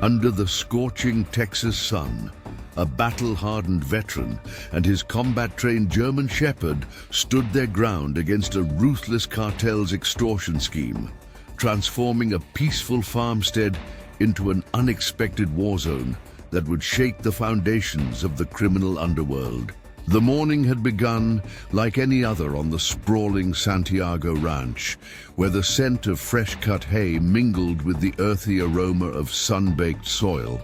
Under the scorching Texas sun, a battle-hardened veteran and his combat-trained German shepherd stood their ground against a ruthless cartel's extortion scheme, transforming a peaceful farmstead into an unexpected war zone that would shake the foundations of the criminal underworld. The morning had begun like any other on the sprawling Santiago Ranch, where the scent of fresh-cut hay mingled with the earthy aroma of sun-baked soil.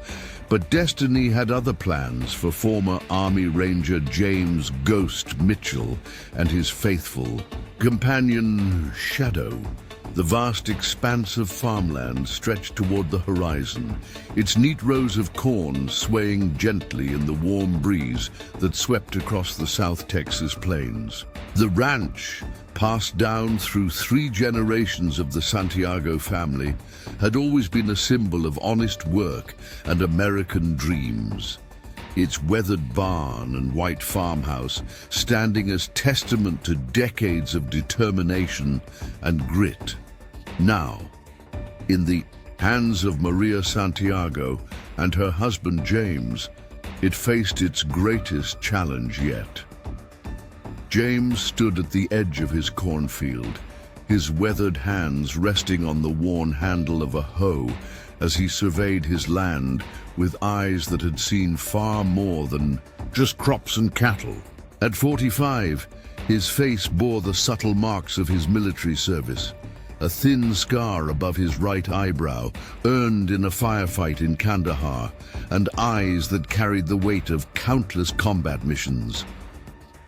But destiny had other plans for former Army Ranger James "Ghost" Mitchell and his faithful companion Shadow. The vast expanse of farmland stretched toward the horizon, its neat rows of corn swaying gently in the warm breeze that swept across the South Texas plains. The ranch, passed down through 3 generations of the Santiago family, had always been a symbol of honest work and American dreams. Its weathered barn and white farmhouse standing as testament to decades of determination and grit. Now, in the hands of Maria Santiago and her husband James, it faced its greatest challenge yet. James stood at the edge of his cornfield, his weathered hands resting on the worn handle of a hoe as he surveyed his land with eyes that had seen far more than just crops and cattle. At 45, his face bore the subtle marks of his military service, a thin scar above his right eyebrow, earned in a firefight in Kandahar, and eyes that carried the weight of countless combat missions.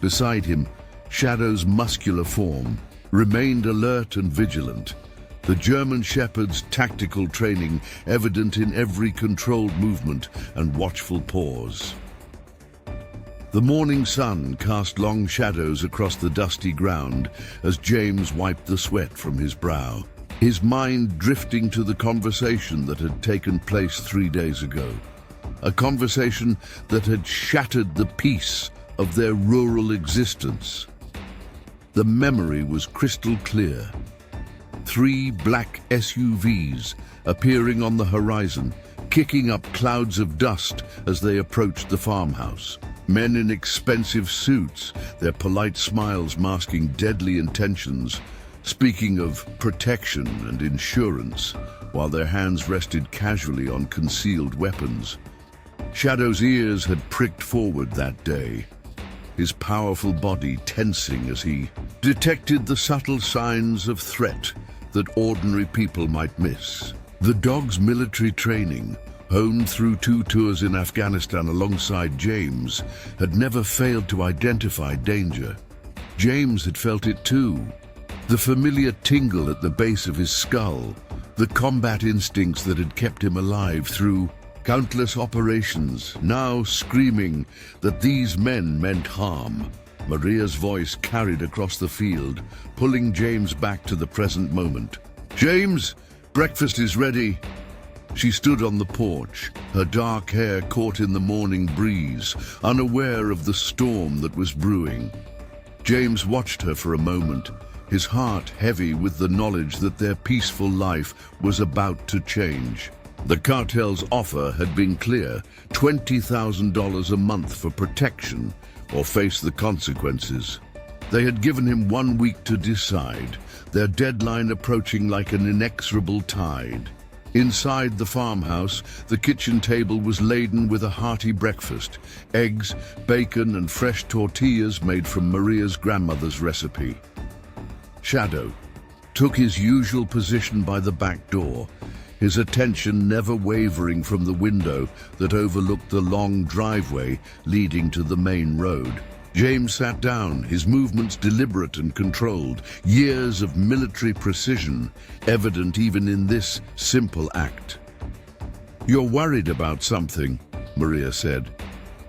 Beside him, Shadow's muscular form remained alert and vigilant, the German shepherd's tactical training evident in every controlled movement and watchful pause. The morning sun cast long shadows across the dusty ground as James wiped the sweat from his brow, his mind drifting to the conversation that had taken place 3 days ago, a conversation that had shattered the peace of their rural existence. The memory was crystal clear. 3 black SUVs appearing on the horizon, kicking up clouds of dust as they approached the farmhouse. Men in expensive suits, their polite smiles masking deadly intentions, speaking of protection and insurance, while their hands rested casually on concealed weapons. Shadow's ears had pricked forward that day, his powerful body tensing as he detected the subtle signs of threat that ordinary people might miss. The dog's military training, honed through 2 tours in Afghanistan alongside James, had never failed to identify danger. James had felt it too. The familiar tingle at the base of his skull, the combat instincts that had kept him alive through countless operations, now screaming that these men meant harm. Maria's voice carried across the field, pulling James back to the present moment. "James, breakfast is ready." She stood on the porch, her dark hair caught in the morning breeze, unaware of the storm that was brewing. James watched her for a moment, his heart heavy with the knowledge that their peaceful life was about to change. The cartel's offer had been clear: $20,000 a month for protection or face the consequences. They had given him 1 week to decide, their deadline approaching like an inexorable tide. Inside the farmhouse, the kitchen table was laden with a hearty breakfast: eggs, bacon, and fresh tortillas made from Maria's grandmother's recipe. Shadow took his usual position by the back door, his attention never wavering from the window that overlooked the long driveway leading to the main road. James sat down, his movements deliberate and controlled, years of military precision evident even in this simple act. "You're worried about something," Maria said.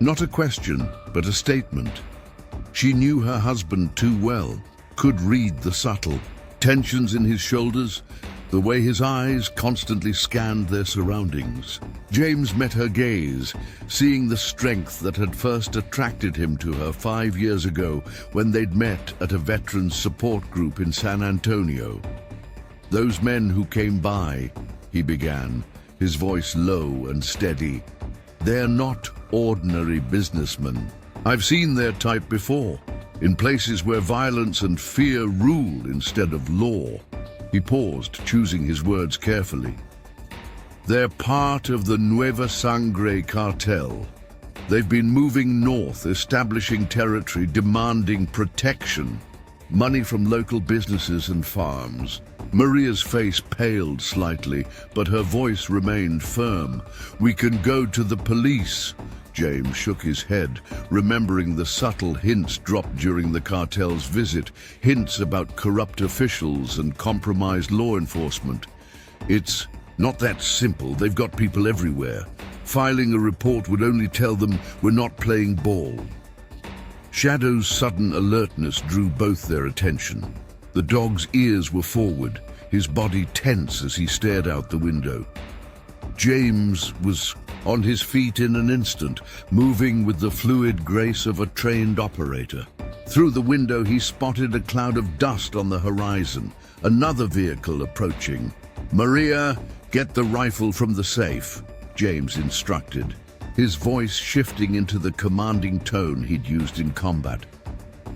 Not a question, but a statement. She knew her husband too well, could read the subtle tensions in his shoulders, the way his eyes constantly scanned their surroundings. James met her gaze, seeing the strength that had first attracted him to her 5 years ago when they'd met at a veterans support group in San Antonio. "Those men who came by," he began, his voice low and steady. "They're not ordinary businessmen. I've seen their type before, in places where violence and fear rule instead of law." He paused, choosing his words carefully. "They're part of the Nueva Sangre cartel. They've been moving north, establishing territory, demanding protection, money from local businesses and farms." Maria's face paled slightly, but her voice remained firm. "We can go to the police." James shook his head, remembering the subtle hints dropped during the cartel's visit, hints about corrupt officials and compromised law enforcement. "It's not that simple. They've got people everywhere. Filing a report would only tell them we're not playing ball." Shadow's sudden alertness drew both their attention. The dog's ears were forward, his body tense as he stared out the window. James was on his feet in an instant, moving with the fluid grace of a trained operator. Through the window he spotted a cloud of dust on the horizon, another vehicle approaching. "Maria, get the rifle from the safe," James instructed, his voice shifting into the commanding tone he'd used in combat.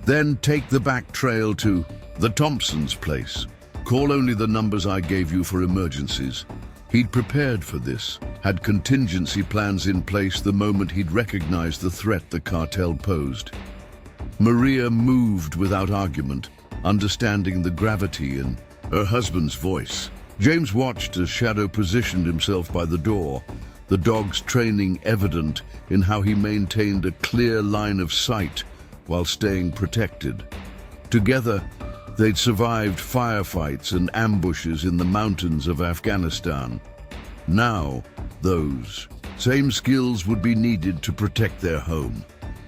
"Then take the back trail to the Thompsons' place. Call only the numbers I gave you for emergencies." He'd prepared for this, had contingency plans in place the moment he'd recognized the threat the cartel posed. Maria moved without argument, understanding the gravity in her husband's voice. James watched as Shadow positioned himself by the door, the dog's training evident in how he maintained a clear line of sight while staying protected. Together, they'd survived firefights and ambushes in the mountains of Afghanistan. Now, those same skills would be needed to protect their home.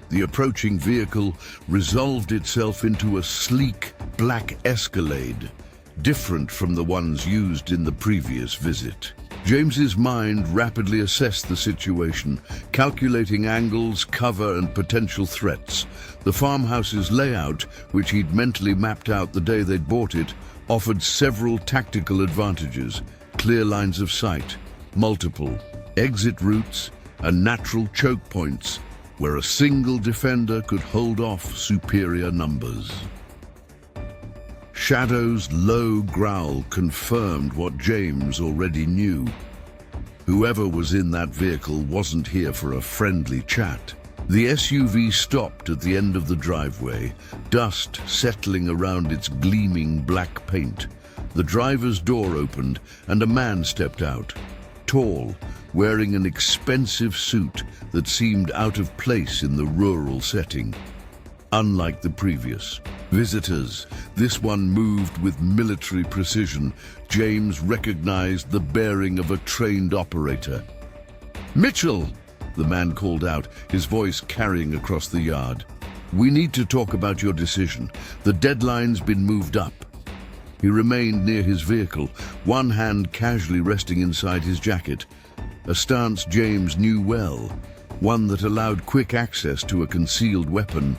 The approaching vehicle resolved itself into a sleek, black Escalade, different from the ones used in the previous visit. James's mind rapidly assessed the situation, calculating angles, cover, and potential threats. The farmhouse's layout, which he'd mentally mapped out the day they'd bought it, offered several tactical advantages: clear lines of sight, multiple exit routes, and natural choke points where a single defender could hold off superior numbers. Shadow's low growl confirmed what James already knew. Whoever was in that vehicle wasn't here for a friendly chat. The SUV stopped at the end of the driveway, dust settling around its gleaming black paint. The driver's door opened and a man stepped out, tall, wearing an expensive suit that seemed out of place in the rural setting. Unlike the previous visitors, this one moved with military precision. James recognized the bearing of a trained operator. "Mitchell!" the man called out, his voice carrying across the yard. "We need to talk about your decision. The deadline's been moved up." He remained near his vehicle, one hand casually resting inside his jacket, a stance James knew well, one that allowed quick access to a concealed weapon.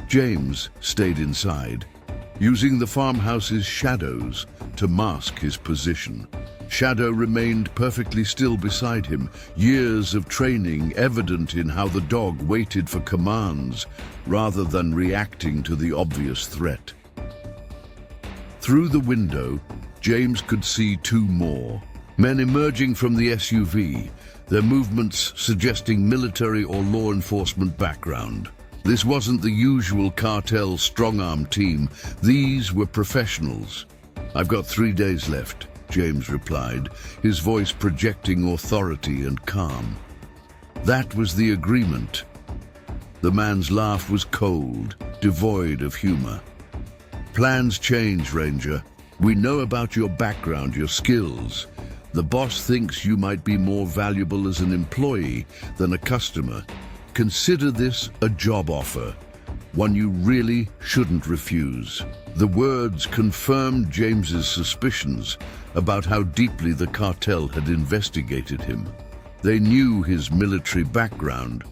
James stayed inside, using the farmhouse's shadows to mask his position. Shadow remained perfectly still beside him, years of training evident in how the dog waited for commands rather than reacting to the obvious threat. Through the window, James could see two more men emerging from the SUV, their movements suggesting military or law enforcement background. This wasn't the usual cartel strong-arm team. These were professionals. "I've got 3 days left," James replied, his voice projecting authority and calm. That was the agreement. The man's laugh was cold, devoid of humor. "Plans change, Ranger. We know about your background, your skills. The boss thinks you might be more valuable as an employee than a customer. Consider this a job offer, one you really shouldn't refuse." The words confirmed James's suspicions about how deeply the cartel had investigated him. They knew his military background,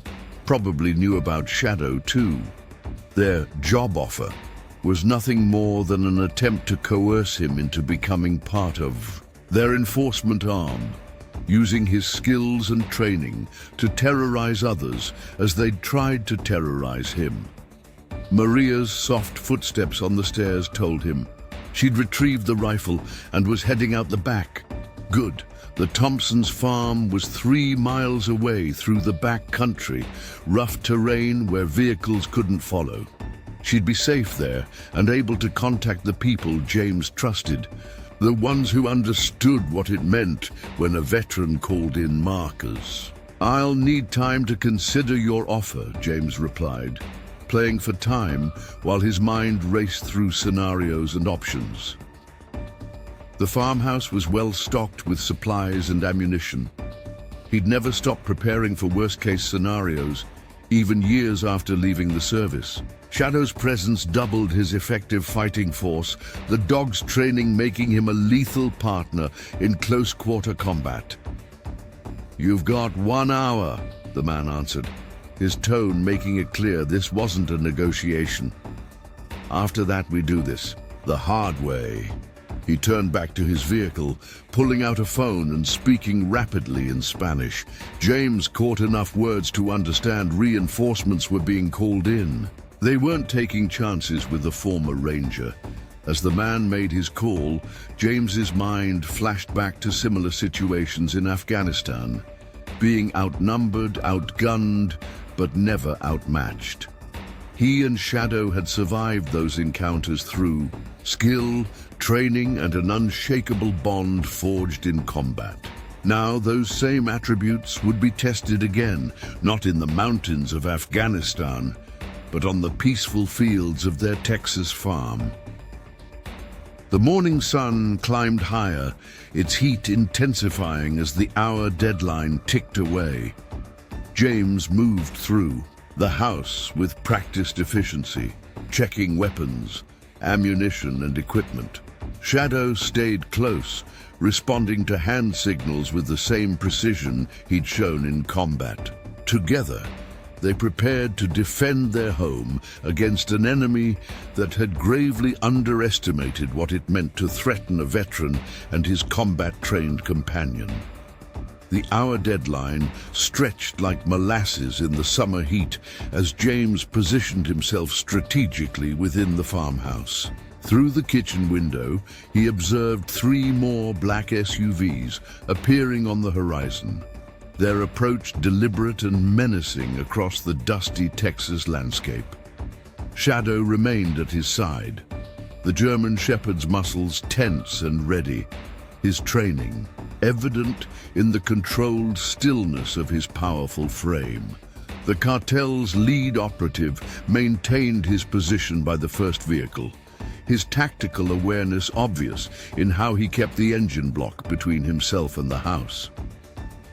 probably knew about Shadow too. Their job offer was nothing more than an attempt to coerce him into becoming part of their enforcement arm, using his skills and training to terrorize others as they'd tried to terrorize him. Maria's soft footsteps on the stairs told him she'd retrieved the rifle and was heading out the back. Good. The Thompsons' farm was 3 miles away through the back country, rough terrain where vehicles couldn't follow. She'd be safe there and able to contact the people James trusted, the ones who understood what it meant when a veteran called in markers. "I'll need time to consider your offer," James replied, playing for time while his mind raced through scenarios and options. The farmhouse was well stocked with supplies and ammunition. He'd never stopped preparing for worst-case scenarios, even years after leaving the service. Shadow's presence doubled his effective fighting force, the dog's training making him a lethal partner in close-quarter combat. "You've got 1 hour," the man answered, his tone making it clear this wasn't a negotiation. "After that, we do this the hard way." He turned back to his vehicle, pulling out a phone and speaking rapidly in Spanish. James caught enough words to understand reinforcements were being called in. They weren't taking chances with the former ranger. As the man made his call, James's mind flashed back to similar situations in Afghanistan, being outnumbered, outgunned, but never outmatched. He and Shadow had survived those encounters through skill, training, and an unshakable bond forged in combat. Now those same attributes would be tested again, not in the mountains of Afghanistan, but on the peaceful fields of their Texas farm. The morning sun climbed higher, its heat intensifying as the hour deadline ticked away. James moved through the house with practiced efficiency, checking weapons, ammunition, and equipment. Shadow stayed close, responding to hand signals with the same precision he'd shown in combat. Together, they prepared to defend their home against an enemy that had gravely underestimated what it meant to threaten a veteran and his combat-trained companion. The hour deadline stretched like molasses in the summer heat as James positioned himself strategically within the farmhouse. Through the kitchen window, he observed 3 more black SUVs appearing on the horizon, their approach deliberate and menacing across the dusty Texas landscape. Shadow remained at his side, the German Shepherd's muscles tense and ready, his training evident in the controlled stillness of his powerful frame. The cartel's lead operative maintained his position by the first vehicle, his tactical awareness obvious in how he kept the engine block between himself and the house.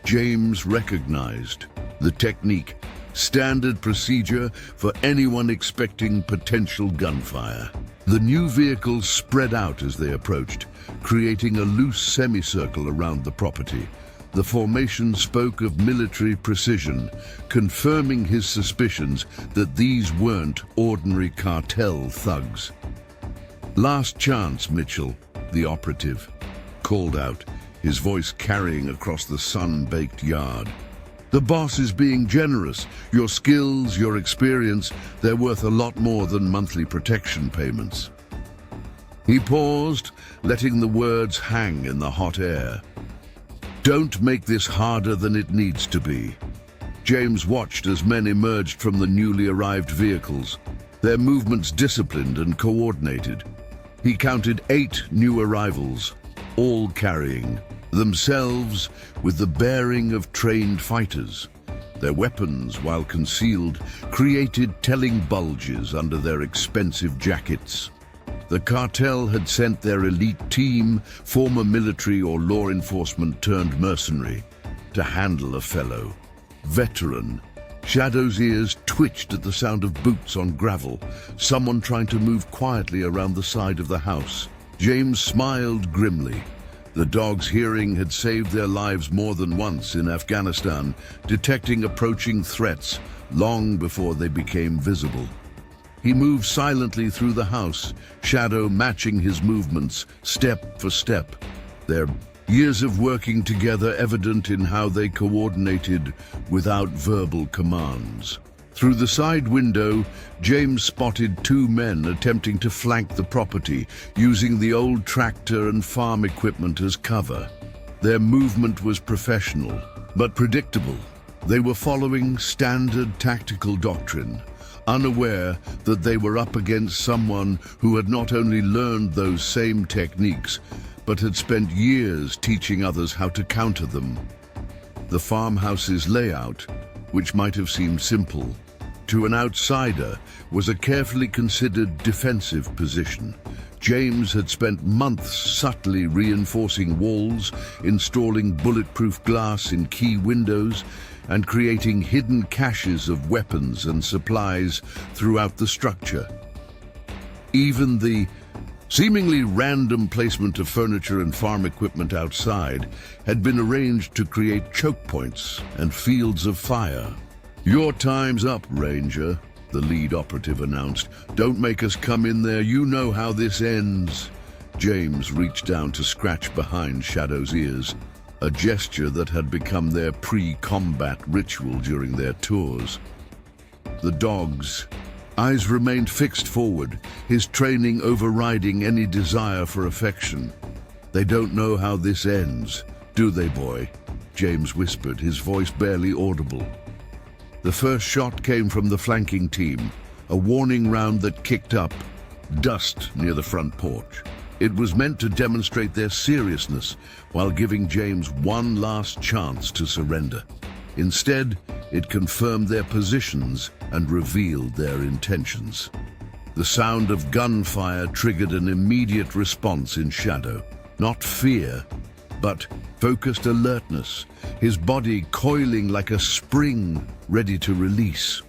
James recognized the technique, standard procedure for anyone expecting potential gunfire. The new vehicles spread out as they approached, creating a loose semicircle around the property. The formation spoke of military precision, confirming his suspicions that these weren't ordinary cartel thugs. "Last chance, Mitchell," the operative called out, his voice carrying across the sun-baked yard. "The boss is being generous. Your skills, your experience, they're worth a lot more than monthly protection payments." He paused, letting the words hang in the hot air. "Don't make this harder than it needs to be." James watched as men emerged from the newly arrived vehicles, their movements disciplined and coordinated. He counted 8 new arrivals, all carrying themselves with the bearing of trained fighters. Their weapons, while concealed, created telling bulges under their expensive jackets. The cartel had sent their elite team, former military or law enforcement turned mercenary, to handle a fellow veteran. Shadow's ears twitched at the sound of boots on gravel, someone trying to move quietly around the side of the house. James smiled grimly. The dog's hearing had saved their lives more than once in Afghanistan, detecting approaching threats long before they became visible. He moved silently through the house, Shadow matching his movements, step for step, their years of working together evident in how they coordinated without verbal commands. Through the side window, James spotted two men attempting to flank the property, using the old tractor and farm equipment as cover. Their movement was professional, but predictable. They were following standard tactical doctrine, unaware that they were up against someone who had not only learned those same techniques, but had spent years teaching others how to counter them. The farmhouse's layout, which might have seemed simple, to an outsider, was a carefully considered defensive position. James had spent months subtly reinforcing walls, installing bulletproof glass in key windows, and creating hidden caches of weapons and supplies throughout the structure. Even the seemingly random placement of furniture and farm equipment outside had been arranged to create choke points and fields of fire. "Your time's up, Ranger," the lead operative announced. "Don't make us come in there, you know how this ends." James reached down to scratch behind Shadow's ears, a gesture that had become their pre-combat ritual during their tours. The dog's eyes remained fixed forward, his training overriding any desire for affection. "They don't know how this ends, do they, boy?" James whispered, his voice barely audible. The first shot came from the flanking team, a warning round that kicked up dust near the front porch. It was meant to demonstrate their seriousness while giving James one last chance to surrender. Instead, it confirmed their positions and revealed their intentions. The sound of gunfire triggered an immediate response in Shadow. Not fear, but focused alertness, his body coiling like a spring ready to release.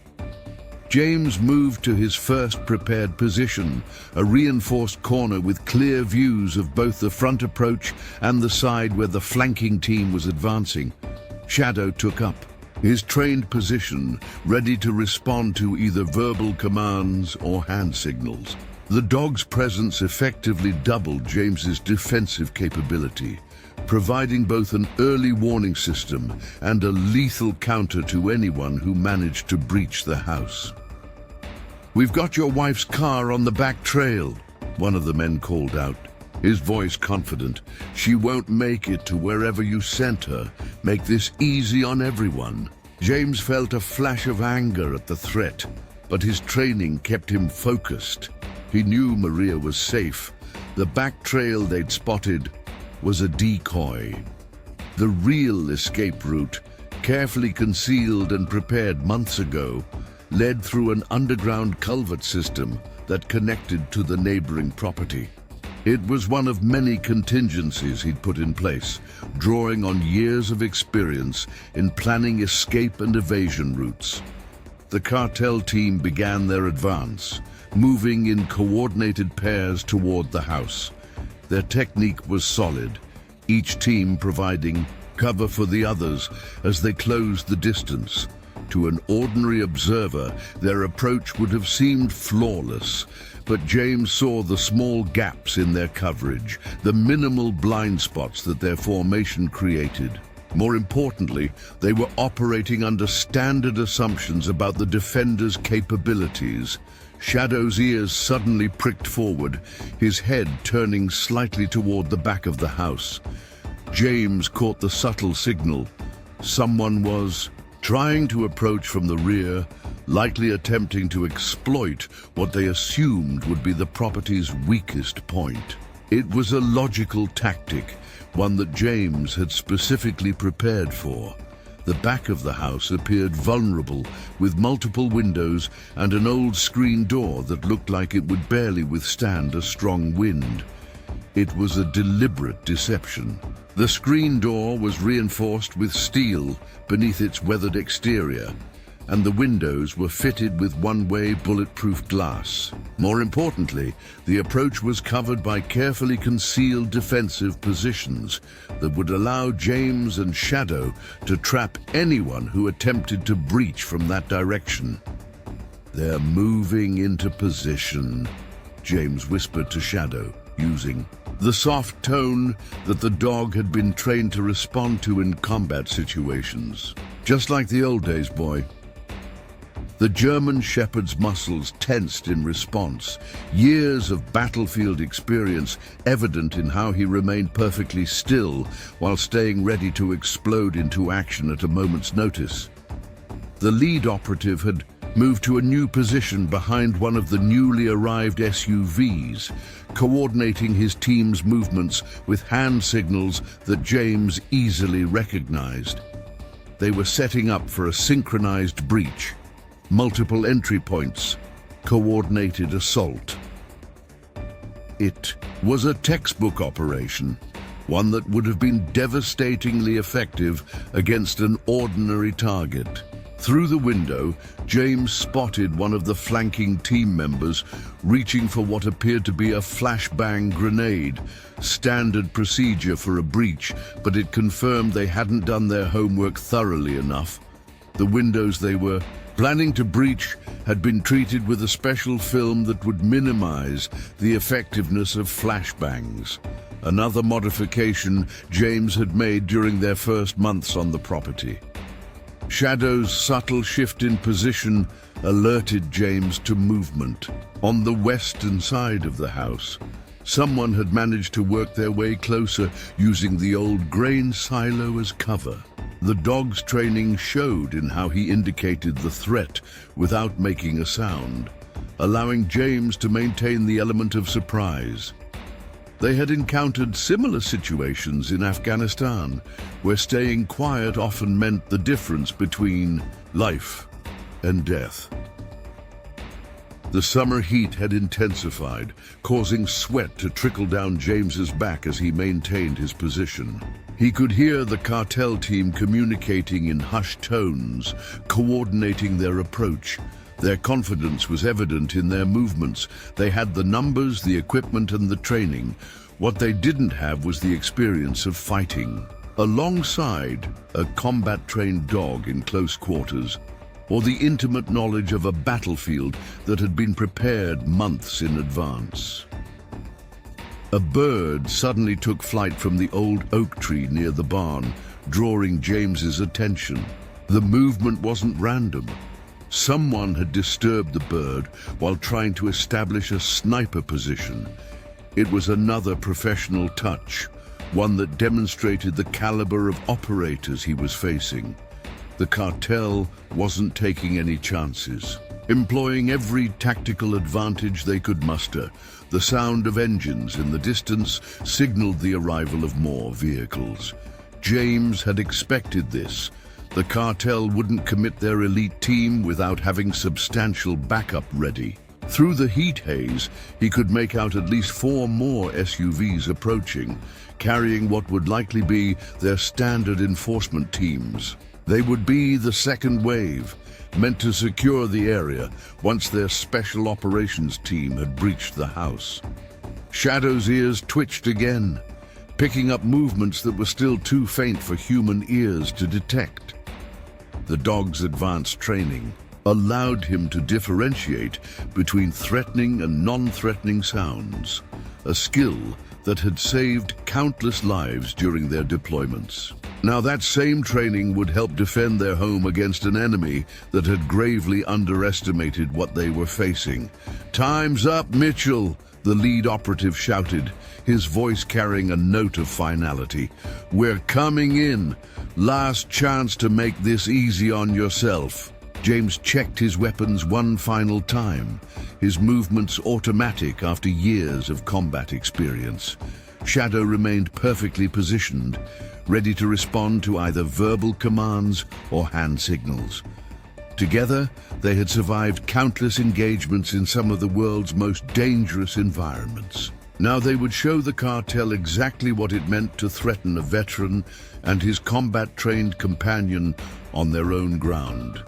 James moved to his first prepared position, a reinforced corner with clear views of both the front approach and the side where the flanking team was advancing. Shadow took up his trained position, ready to respond to either verbal commands or hand signals. The dog's presence effectively doubled James's defensive capability, providing both an early warning system and a lethal counter to anyone who managed to breach the house. "We've got your wife's car on the back trail," one of the men called out, his voice confident. "She won't make it to wherever you sent her. Make this easy on everyone." James felt a flash of anger at the threat, but his training kept him focused. He knew Maria was safe. The back trail they'd spotted was a decoy. The real escape route, carefully concealed and prepared months ago, led through an underground culvert system that connected to the neighboring property. It was one of many contingencies he'd put in place, drawing on years of experience in planning escape and evasion routes. The cartel team began their advance, moving in coordinated pairs toward the house. Their technique was solid, each team providing cover for the others as they closed the distance. To an ordinary observer, their approach would have seemed flawless, but James saw the small gaps in their coverage, the minimal blind spots that their formation created. More importantly, they were operating under standard assumptions about the defenders' capabilities. Shadow's ears suddenly pricked forward, his head turning slightly toward the back of the house. James caught the subtle signal. Someone was trying to approach from the rear, likely attempting to exploit what they assumed would be the property's weakest point. It was a logical tactic, one that James had specifically prepared for. The back of the house appeared vulnerable, with multiple windows and an old screen door that looked like it would barely withstand a strong wind. It was a deliberate deception. The screen door was reinforced with steel beneath its weathered exterior, and the windows were fitted with one-way bulletproof glass. More importantly, the approach was covered by carefully concealed defensive positions that would allow James and Shadow to trap anyone who attempted to breach from that direction. "They're moving into position," James whispered to Shadow, using the soft tone that the dog had been trained to respond to in combat situations. Just like the old days, boy. The German Shepherd's muscles tensed in response, years of battlefield experience evident in how he remained perfectly still while staying ready to explode into action at a moment's notice. The lead operative had moved to a new position behind one of the newly arrived SUVs, coordinating his team's movements with hand signals that James easily recognized. They were setting up for a synchronized breach. Multiple entry points, coordinated assault. It was a textbook operation, one that would have been devastatingly effective against an ordinary target. Through the window, James spotted one of the flanking team members reaching for what appeared to be a flashbang grenade, standard procedure for a breach, but it confirmed they hadn't done their homework thoroughly enough. The windows they were planning to breach had been treated with a special film that would minimize the effectiveness of flashbangs, another modification James had made during their first months on the property. Shadow's subtle shift in position alerted James to movement. On the western side of the house, someone had managed to work their way closer using the old grain silo as cover. The dog's training showed in how he indicated the threat without making a sound, allowing James to maintain the element of surprise. They had encountered similar situations in Afghanistan, where staying quiet often meant the difference between life and death. The summer heat had intensified, causing sweat to trickle down James's back as he maintained his position. He could hear the cartel team communicating in hushed tones, coordinating their approach. Their confidence was evident in their movements. They had the numbers, the equipment, and the training. What they didn't have was the experience of fighting. Alongside a combat-trained dog in close quarters, or the intimate knowledge of a battlefield that had been prepared months in advance. A bird suddenly took flight from the old oak tree near the barn, drawing James's attention. The movement wasn't random. Someone had disturbed the bird while trying to establish a sniper position. It was another professional touch, one that demonstrated the caliber of operators he was facing. The cartel wasn't taking any chances. Employing every tactical advantage they could muster, the sound of engines in the distance signaled the arrival of more vehicles. James had expected this. The cartel wouldn't commit their elite team without having substantial backup ready. Through the heat haze, he could make out at least 4 more SUVs approaching, carrying what would likely be their standard enforcement teams. They would be the second wave, meant to secure the area once their special operations team had breached the house. Shadow's ears twitched again, picking up movements that were still too faint for human ears to detect. The dog's advanced training allowed him to differentiate between threatening and non-threatening sounds, a skill that had saved countless lives during their deployments. Now that same training would help defend their home against an enemy that had gravely underestimated what they were facing. "Time's up, Mitchell," the lead operative shouted, his voice carrying a note of finality. "We're coming in. Last chance to make this easy on yourself." James checked his weapons one final time, his movements automatic after years of combat experience. Shadow remained perfectly positioned, ready to respond to either verbal commands or hand signals. Together, they had survived countless engagements in some of the world's most dangerous environments. Now they would show the cartel exactly what it meant to threaten a veteran and his combat-trained companion on their own ground.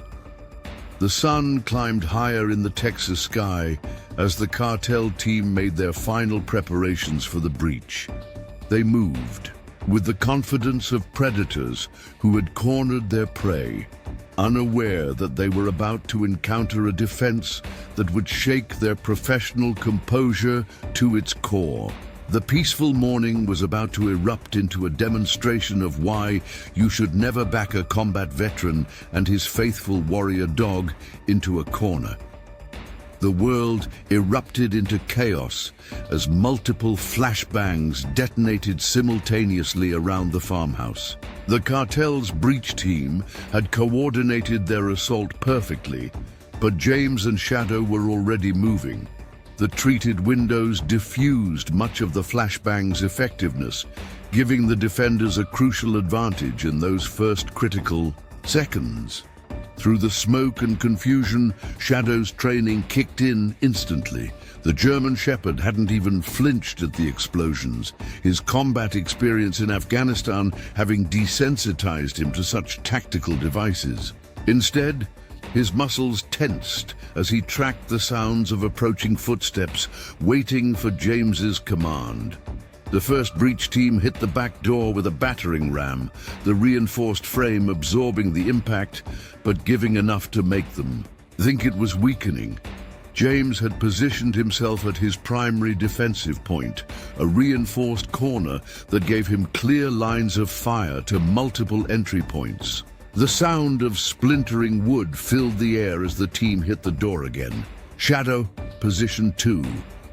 The sun climbed higher in the Texas sky as the cartel team made their final preparations for the breach. They moved with the confidence of predators who had cornered their prey, unaware that they were about to encounter a defense that would shake their professional composure to its core. The peaceful morning was about to erupt into a demonstration of why you should never back a combat veteran and his faithful warrior dog into a corner. The world erupted into chaos as multiple flashbangs detonated simultaneously around the farmhouse. The Cartel's breach team had coordinated their assault perfectly, but James and Shadow were already moving. The treated windows diffused much of the flashbang's effectiveness, giving the defenders a crucial advantage in those first critical seconds. Through the smoke and confusion, Shadow's training kicked in instantly. The German Shepherd hadn't even flinched at the explosions, his combat experience in Afghanistan having desensitized him to such tactical devices. Instead, his muscles tensed as he tracked the sounds of approaching footsteps, waiting for James's command. The first breach team hit the back door with a battering ram, the reinforced frame absorbing the impact, but giving enough to make them think it was weakening. James had positioned himself at his primary defensive point, a reinforced corner that gave him clear lines of fire to multiple entry points. The sound of splintering wood filled the air as the team hit the door again. "Shadow, position 2,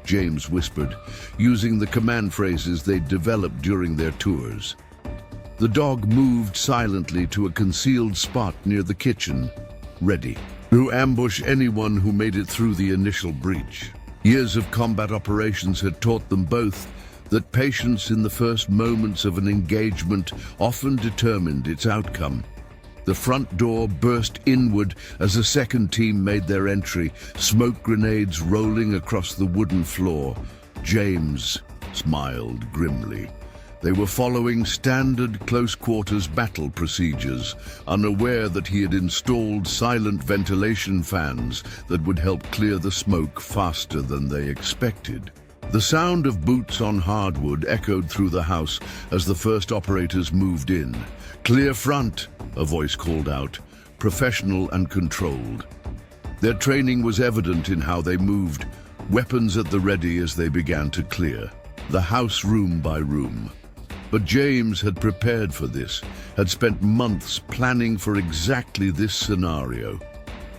James whispered, using the command phrases they'd developed during their tours. The dog moved silently to a concealed spot near the kitchen, ready to ambush anyone who made it through the initial breach. Years of combat operations had taught them both that patience in the first moments of an engagement often determined its outcome. The front door burst inward as a second team made their entry, smoke grenades rolling across the wooden floor. James smiled grimly. They were following standard close-quarters battle procedures, unaware that he had installed silent ventilation fans that would help clear the smoke faster than they expected. The sound of boots on hardwood echoed through the house as the first operators moved in. "Clear front," a voice called out, professional and controlled. Their training was evident in how they moved, weapons at the ready as they began to clear the house room by room. But James had prepared for this, had spent months planning for exactly this scenario.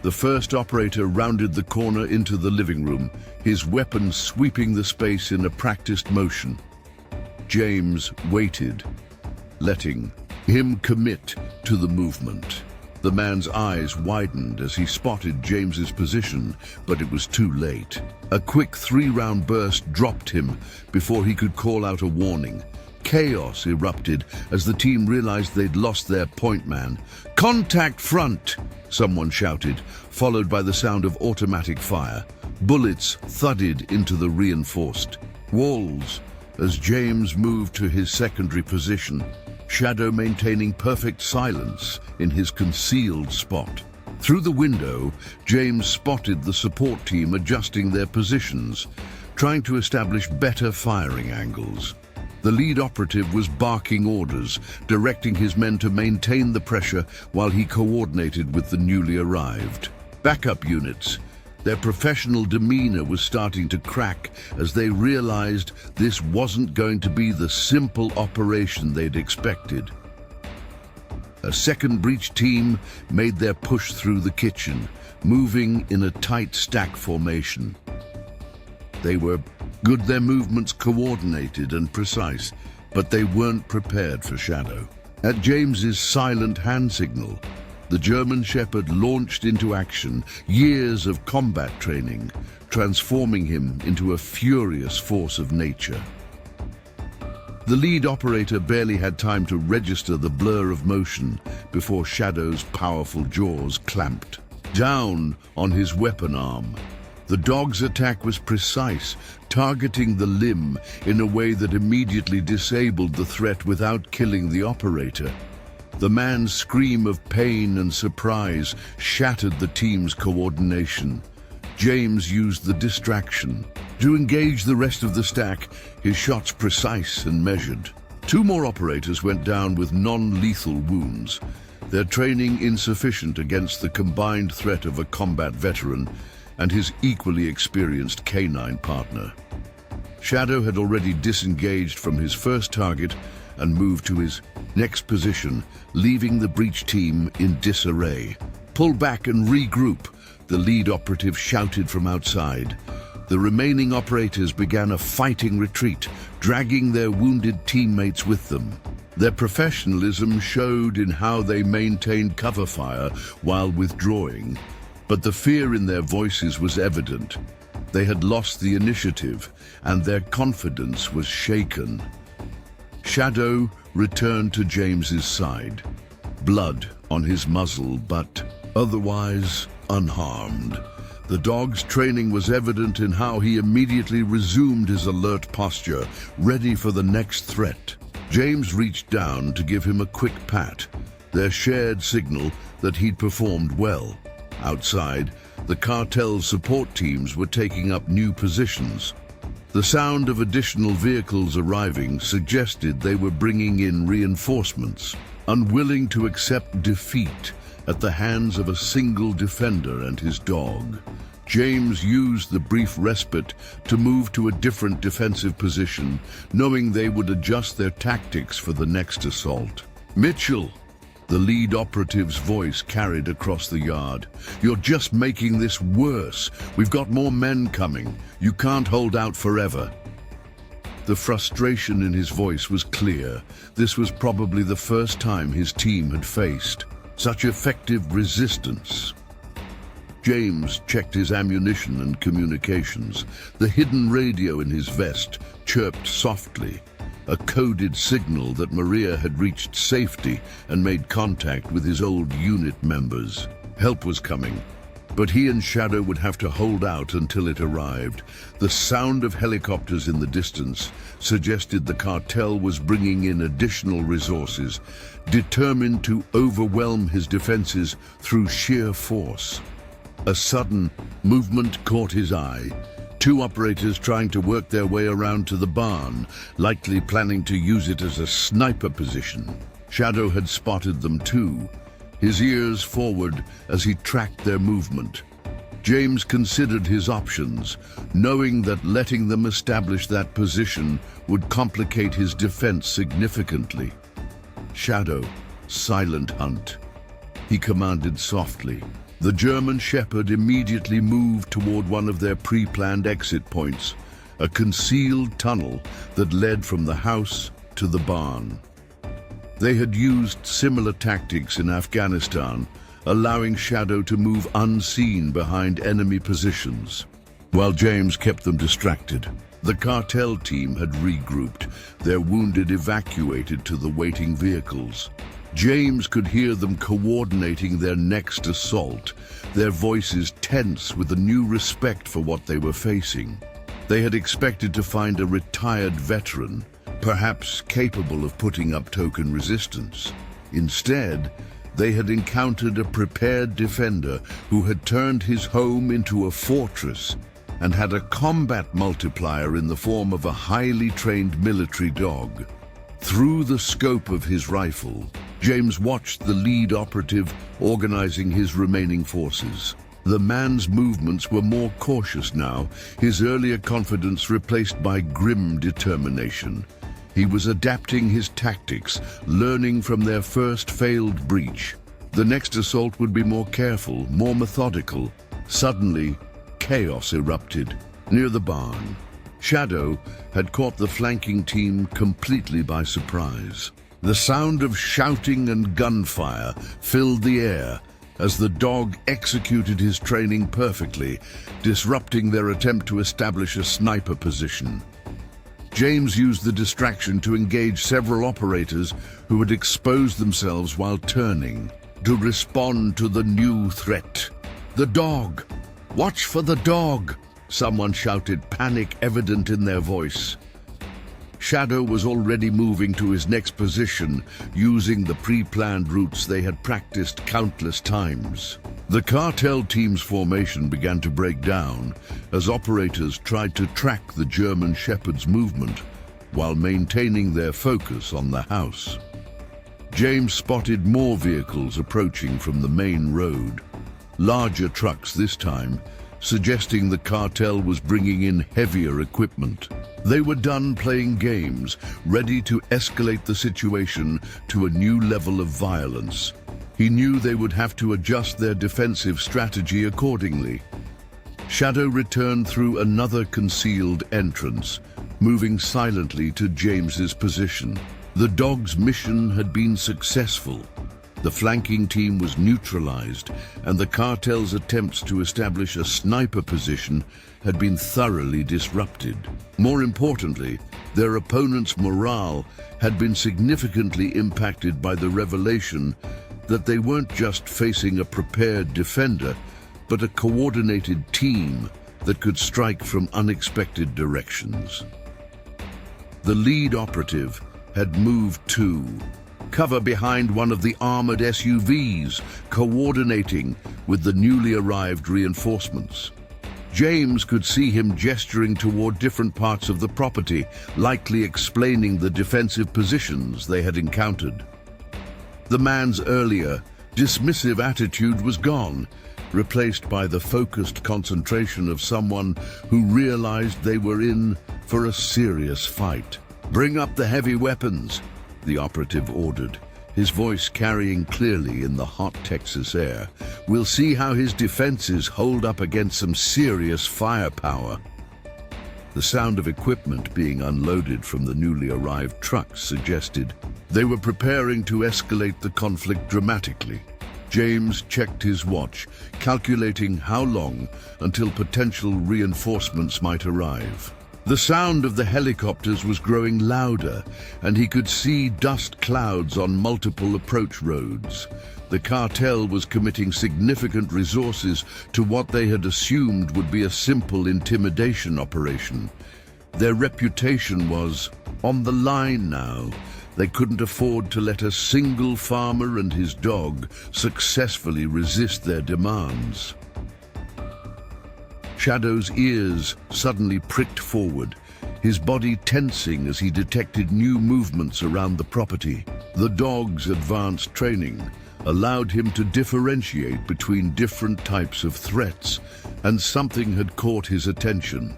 The first operator rounded the corner into the living room, his weapon sweeping the space in a practiced motion. James waited, letting him commit to the movement. The man's eyes widened as he spotted James's position, but it was too late. A quick 3-round burst dropped him before he could call out a warning. Chaos erupted as the team realized they'd lost their point man. "Contact front!" someone shouted, followed by the sound of automatic fire. Bullets thudded into the reinforced walls as James moved to his secondary position, Shadow maintaining perfect silence in his concealed spot. Through the window, James spotted the support team adjusting their positions, trying to establish better firing angles. The lead operative was barking orders, directing his men to maintain the pressure while he coordinated with the newly arrived backup units. Their professional demeanor was starting to crack as they realized this wasn't going to be the simple operation they'd expected. A second breach team made their push through the kitchen, moving in a tight stack formation. They were good, their movements coordinated and precise, but they weren't prepared for Shadow. At James's silent hand signal, the German Shepherd launched into action, years of combat training, transforming him into a furious force of nature. The lead operator barely had time to register the blur of motion before Shadow's powerful jaws clamped down on his weapon arm. The dog's attack was precise, targeting the limb in a way that immediately disabled the threat without killing the operator. The man's scream of pain and surprise shattered the team's coordination. James used the distraction to engage the rest of the stack, his shots precise and measured. 2 more operators went down with non-lethal wounds, their training insufficient against the combined threat of a combat veteran and his equally experienced canine partner. Shadow had already disengaged from his first target and moved to his next position, leaving the breach team in disarray. "Pull back and regroup," the lead operative shouted from outside. The remaining operators began a fighting retreat, dragging their wounded teammates with them. Their professionalism showed in how they maintained cover fire while withdrawing, but the fear in their voices was evident. They had lost the initiative, and their confidence was shaken. Shadow returned to James's side, blood on his muzzle, but otherwise unharmed. The dog's training was evident in how he immediately resumed his alert posture, ready for the next threat. James reached down to give him a quick pat, their shared signal that he'd performed well. Outside, the cartel's support teams were taking up new positions. The sound of additional vehicles arriving suggested they were bringing in reinforcements. Unwilling to accept defeat at the hands of a single defender and his dog, James used the brief respite to move to a different defensive position, knowing they would adjust their tactics for the next assault. "Mitchell," the lead operative's voice carried across the yard, "you're just making this worse. We've got more men coming. You can't hold out forever." The frustration in his voice was clear. This was probably the first time his team had faced such effective resistance. James checked his ammunition and communications. The hidden radio in his vest chirped softly, a coded signal that Maria had reached safety and made contact with his old unit members. Help was coming, but he and Shadow would have to hold out until it arrived. The sound of helicopters in the distance suggested the cartel was bringing in additional resources, determined to overwhelm his defenses through sheer force. A sudden movement caught his eye. Two operators trying to work their way around to the barn, likely planning to use it as a sniper position. Shadow had spotted them too, his ears forward as he tracked their movement. James considered his options, knowing that letting them establish that position would complicate his defense significantly. "Shadow, silent hunt," he commanded softly. The German Shepherd immediately moved toward one of their pre-planned exit points, a concealed tunnel that led from the house to the barn. They had used similar tactics in Afghanistan, allowing Shadow to move unseen behind enemy positions, while James kept them distracted. The cartel team had regrouped, their wounded evacuated to the waiting vehicles. James could hear them coordinating their next assault, their voices tense with a new respect for what they were facing. They had expected to find a retired veteran, perhaps capable of putting up token resistance. Instead, they had encountered a prepared defender who had turned his home into a fortress and had a combat multiplier in the form of a highly trained military dog. Through the scope of his rifle, James watched the lead operative organizing his remaining forces. The man's movements were more cautious now, his earlier confidence replaced by grim determination. He was adapting his tactics, learning from their first failed breach. The next assault would be more careful, more methodical. Suddenly, chaos erupted near the barn. Shadow had caught the flanking team completely by surprise. The sound of shouting and gunfire filled the air as the dog executed his training perfectly, disrupting their attempt to establish a sniper position. James used the distraction to engage several operators who had exposed themselves while turning to respond to the new threat. "The dog! Watch for the dog!" someone shouted, panic evident in their voice. Shadow was already moving to his next position, using the pre-planned routes they had practiced countless times. The cartel team's formation began to break down as operators tried to track the German Shepherd's movement while maintaining their focus on the house. James spotted more vehicles approaching from the main road. Larger trucks this time, suggesting the cartel was bringing in heavier equipment. They were done playing games, ready to escalate the situation to a new level of violence. He knew they would have to adjust their defensive strategy accordingly. Shadow returned through another concealed entrance, moving silently to James's position. The dog's mission had been successful. The flanking team was neutralized, and the cartel's attempts to establish a sniper position had been thoroughly disrupted. More importantly, their opponent's morale had been significantly impacted by the revelation that they weren't just facing a prepared defender, but a coordinated team that could strike from unexpected directions. The lead operative had moved to cover behind one of the armored SUVs, coordinating with the newly arrived reinforcements. James could see him gesturing toward different parts of the property, likely explaining the defensive positions they had encountered. The man's earlier, dismissive attitude was gone, replaced by the focused concentration of someone who realized they were in for a serious fight. "Bring up the heavy weapons," the operative ordered, his voice carrying clearly in the hot Texas air. "We'll see how his defenses hold up against some serious firepower." The sound of equipment being unloaded from the newly arrived trucks suggested they were preparing to escalate the conflict dramatically. James checked his watch, calculating how long until potential reinforcements might arrive. The sound of the helicopters was growing louder, and he could see dust clouds on multiple approach roads. The cartel was committing significant resources to what they had assumed would be a simple intimidation operation. Their reputation was on the line now. They couldn't afford to let a single farmer and his dog successfully resist their demands. Shadow's ears suddenly pricked forward, his body tensing as he detected new movements around the property. The dog's advanced training allowed him to differentiate between different types of threats, and something had caught his attention.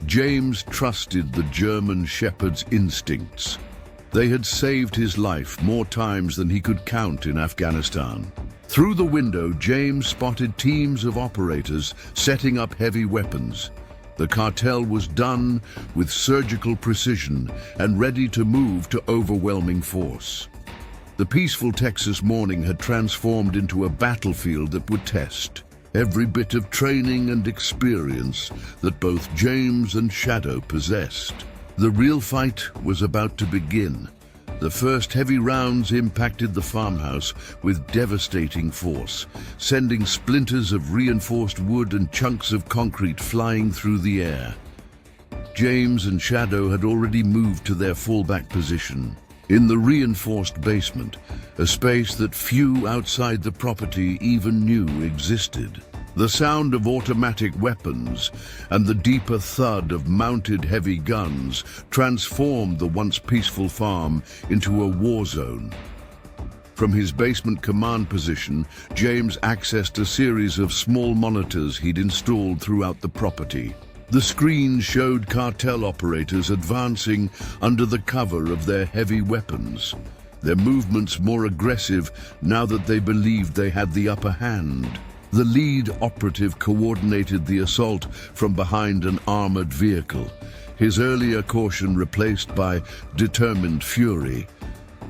James trusted the German Shepherd's instincts. They had saved his life more times than he could count in Afghanistan. Through the window, James spotted teams of operators setting up heavy weapons. The cartel was done with surgical precision and ready to move to overwhelming force. The peaceful Texas morning had transformed into a battlefield that would test every bit of training and experience that both James and Shadow possessed. The real fight was about to begin. The first heavy rounds impacted the farmhouse with devastating force, sending splinters of reinforced wood and chunks of concrete flying through the air. James and Shadow had already moved to their fallback position in the reinforced basement, a space that few outside the property even knew existed. The sound of automatic weapons and the deeper thud of mounted heavy guns transformed the once peaceful farm into a war zone. From his basement command position, James accessed a series of small monitors he'd installed throughout the property. The screens showed cartel operators advancing under the cover of their heavy weapons, their movements more aggressive now that they believed they had the upper hand. The lead operative coordinated the assault from behind an armored vehicle, his earlier caution replaced by determined fury.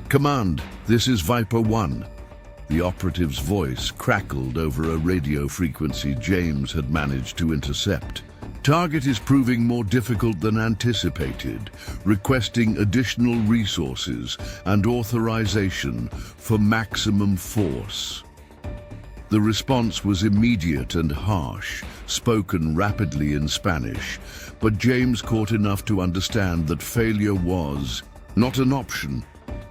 "Command, this is Viper 1. The operative's voice crackled over a radio frequency James had managed to intercept. "Target is proving more difficult than anticipated, requesting additional resources and authorization for maximum force." The response was immediate and harsh, spoken rapidly in Spanish, but James caught enough to understand that failure was not an option.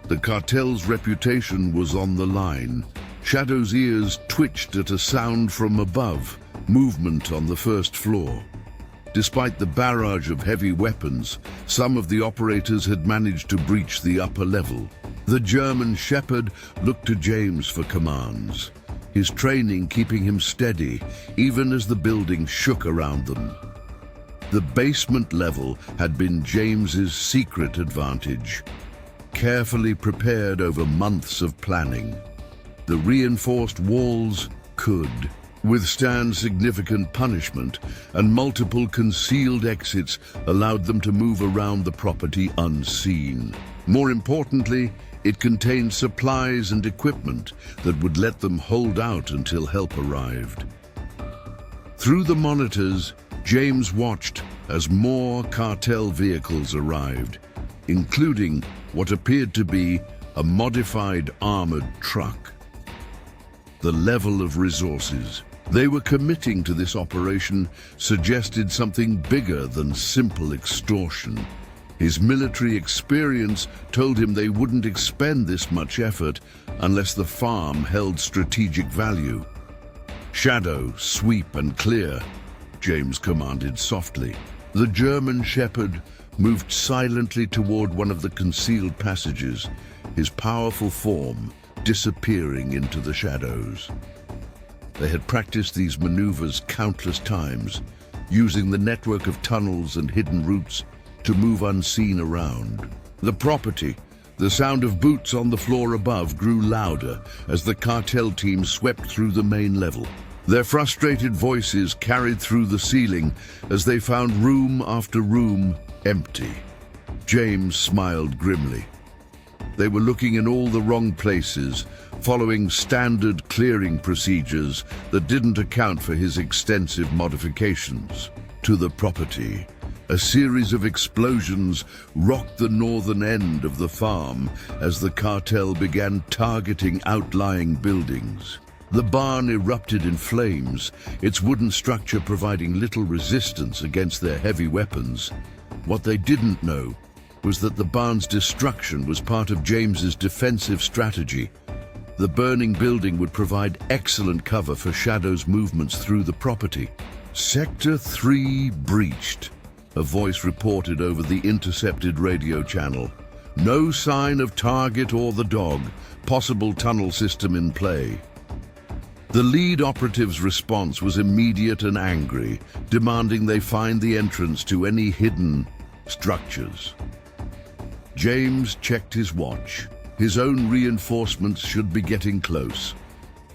The cartel's reputation was on the line. Shadow's ears twitched at a sound from above, movement on the first floor. Despite the barrage of heavy weapons, some of the operators had managed to breach the upper level. The German Shepherd looked to James for commands. his training keeping him steady even as the building shook around them. The basement level had been James's secret advantage, carefully prepared over months of planning. The reinforced walls could withstand significant punishment, and multiple concealed exits allowed them to move around the property unseen. More importantly, it contained supplies and equipment that would let them hold out until help arrived. Through the monitors, James watched as more cartel vehicles arrived, including what appeared to be a modified armored truck. The level of resources they were committing to this operation suggested something bigger than simple extortion. His military experience told him they wouldn't expend this much effort unless the farm held strategic value. "Shadow, sweep and clear," James commanded softly. The German shepherd moved silently toward one of the concealed passages, his powerful form disappearing into the shadows. They had practiced these maneuvers countless times, using the network of tunnels and hidden routes to move unseen around. The property, the sound of boots on the floor above, grew louder as the cartel team swept through the main level. Their frustrated voices carried through the ceiling as they found room after room empty. James smiled grimly. They were looking in all the wrong places, following standard clearing procedures that didn't account for his extensive modifications to the property. A series of explosions rocked the northern end of the farm as the cartel began targeting outlying buildings. The barn erupted in flames, its wooden structure providing little resistance against their heavy weapons. What they didn't know was that the barn's destruction was part of James's defensive strategy. The burning building would provide excellent cover for Shadow's movements through the property. "Sector 3 breached," a voice reported over the intercepted radio channel. "No sign of target or the dog. Possible tunnel system in play." The lead operative's response was immediate and angry, demanding they find the entrance to any hidden structures. James checked his watch. His own reinforcements should be getting close.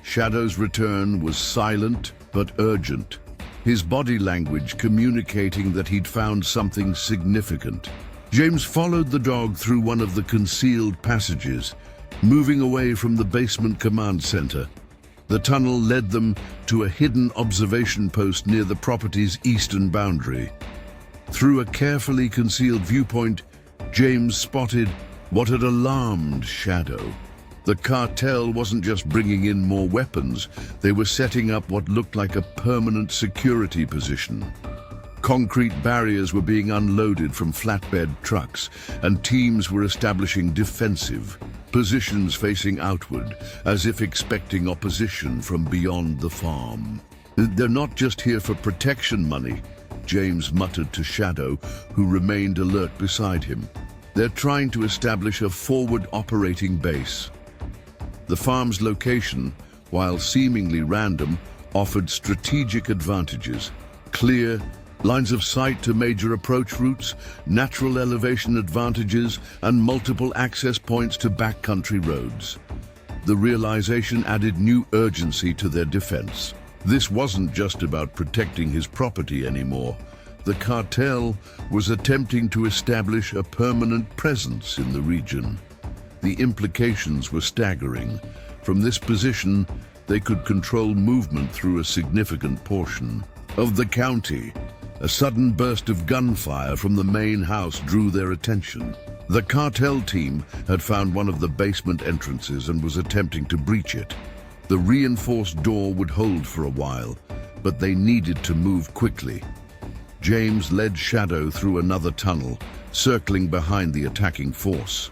Shadow's return was silent but urgent, his body language communicating that he'd found something significant. James followed the dog through one of the concealed passages, moving away from the basement command center. The tunnel led them to a hidden observation post near the property's eastern boundary. Through a carefully concealed viewpoint, James spotted what had alarmed Shadow. The cartel wasn't just bringing in more weapons, they were setting up what looked like a permanent security position. Concrete barriers were being unloaded from flatbed trucks, and teams were establishing defensive positions facing outward, as if expecting opposition from beyond the farm. "They're not just here for protection money," James muttered to Shadow, who remained alert beside him. "They're trying to establish a forward operating base." The farm's location, while seemingly random, offered strategic advantages. Clear lines of sight to major approach routes, natural elevation advantages, and multiple access points to backcountry roads. The realization added new urgency to their defense. This wasn't just about protecting his property anymore. The cartel was attempting to establish a permanent presence in the region. The implications were staggering. From this position, they could control movement through a significant portion of the county. A sudden burst of gunfire from the main house drew their attention. The cartel team had found one of the basement entrances and was attempting to breach it. The reinforced door would hold for a while, but they needed to move quickly. James led Shadow through another tunnel, circling behind the attacking force.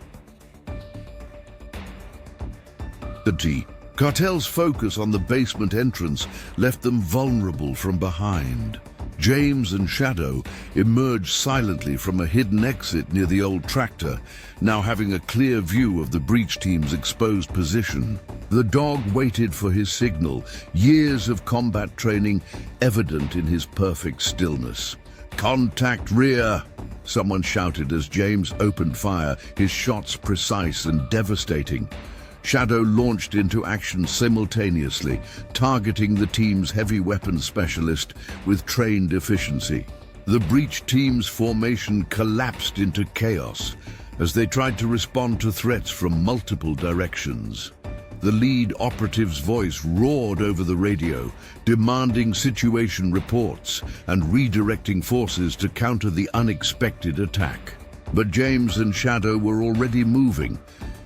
The cartel's focus on the basement entrance left them vulnerable from behind. James and Shadow emerged silently from a hidden exit near the old tractor, now having a clear view of the breach team's exposed position. The dog waited for his signal, years of combat training evident in his perfect stillness. "Contact rear!" someone shouted as James opened fire, his shots precise and devastating. Shadow launched into action simultaneously, targeting the team's heavy weapons specialist with trained efficiency. The breach team's formation collapsed into chaos as they tried to respond to threats from multiple directions. The lead operative's voice roared over the radio, demanding situation reports and redirecting forces to counter the unexpected attack. But James and Shadow were already moving,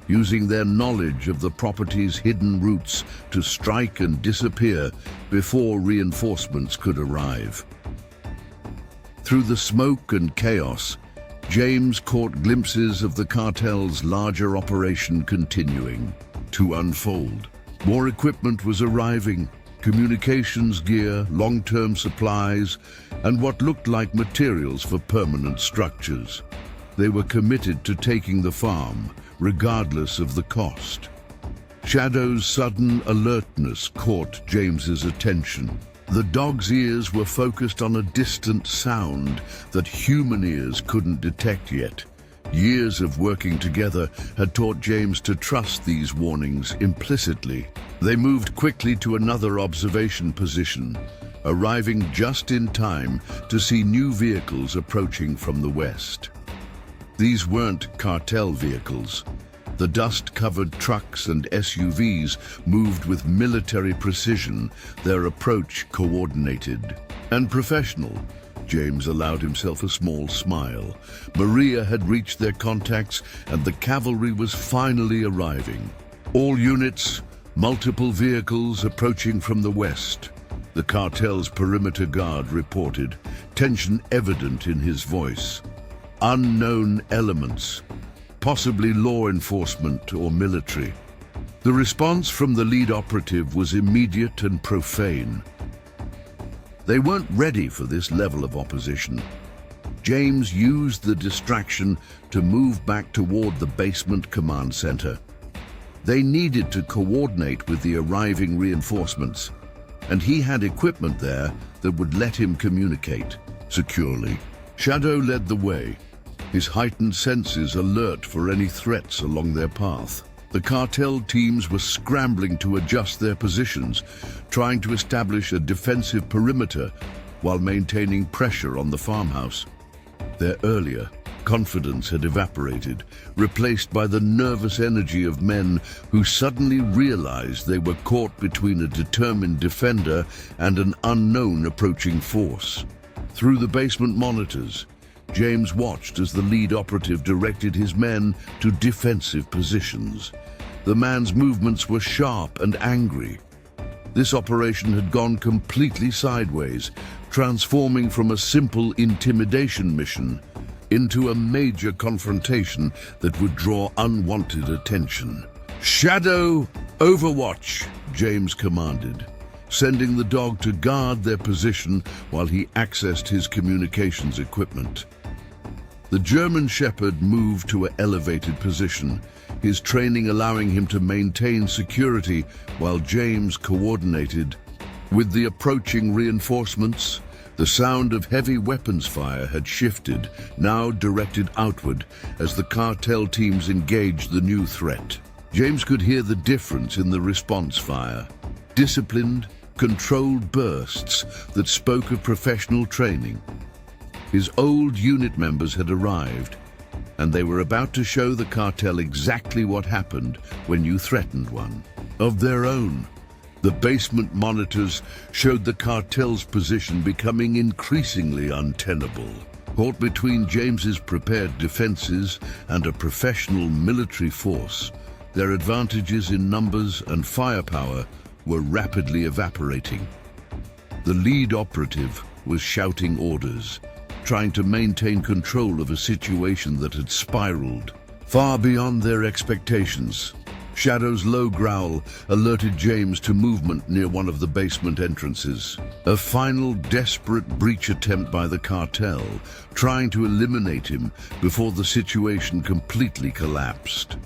using their knowledge of the property's hidden routes to strike and disappear before reinforcements could arrive. Through the smoke and chaos, James caught glimpses of the cartel's larger operation continuing to unfold. More equipment was arriving, communications gear, long-term supplies, and what looked like materials for permanent structures. They were committed to taking the farm, regardless of the cost. Shadow's sudden alertness caught James's attention. The dog's ears were focused on a distant sound that human ears couldn't detect yet. Years of working together had taught James to trust these warnings implicitly. They moved quickly to another observation position, arriving just in time to see new vehicles approaching from the west. These weren't cartel vehicles. The dust-covered trucks and SUVs moved with military precision, their approach coordinated and professional. James allowed himself a small smile. Maria had reached their contacts and the cavalry was finally arriving. All units, multiple vehicles approaching from the west. The cartel's perimeter guard reported, tension evident in his voice. Unknown elements, possibly law enforcement or military. The response from the lead operative was immediate and profane. They weren't ready for this level of opposition. James used the distraction to move back toward the basement command center. They needed to coordinate with the arriving reinforcements, and he had equipment there that would let him communicate securely. Shadow led the way, his heightened senses alert for any threats along their path. The cartel teams were scrambling to adjust their positions, trying to establish a defensive perimeter while maintaining pressure on the farmhouse. Their earlier confidence had evaporated, replaced by the nervous energy of men who suddenly realized they were caught between a determined defender and an unknown approaching force. Through the basement monitors, James watched as the lead operative directed his men to defensive positions. The man's movements were sharp and angry. This operation had gone completely sideways, transforming from a simple intimidation mission into a major confrontation that would draw unwanted attention. "Shadow, overwatch," James commanded, sending the dog to guard their position while he accessed his communications equipment. The German Shepherd moved to an elevated position, his training allowing him to maintain security while James coordinated. With the approaching reinforcements, the sound of heavy weapons fire had shifted, now directed outward as the cartel teams engaged the new threat. James could hear the difference in the response fire. Disciplined, controlled bursts that spoke of professional training. His old unit members had arrived, and they were about to show the cartel exactly what happened when you threatened one. Of their own, the basement monitors showed the cartel's position becoming increasingly untenable. Caught between James's prepared defenses and a professional military force, their advantages in numbers and firepower were rapidly evaporating. The lead operative was shouting orders, trying to maintain control of a situation that had spiraled far beyond their expectations. Shadow's low growl alerted James to movement near one of the basement entrances. A final desperate breach attempt by the cartel, trying to eliminate him before the situation completely collapsed.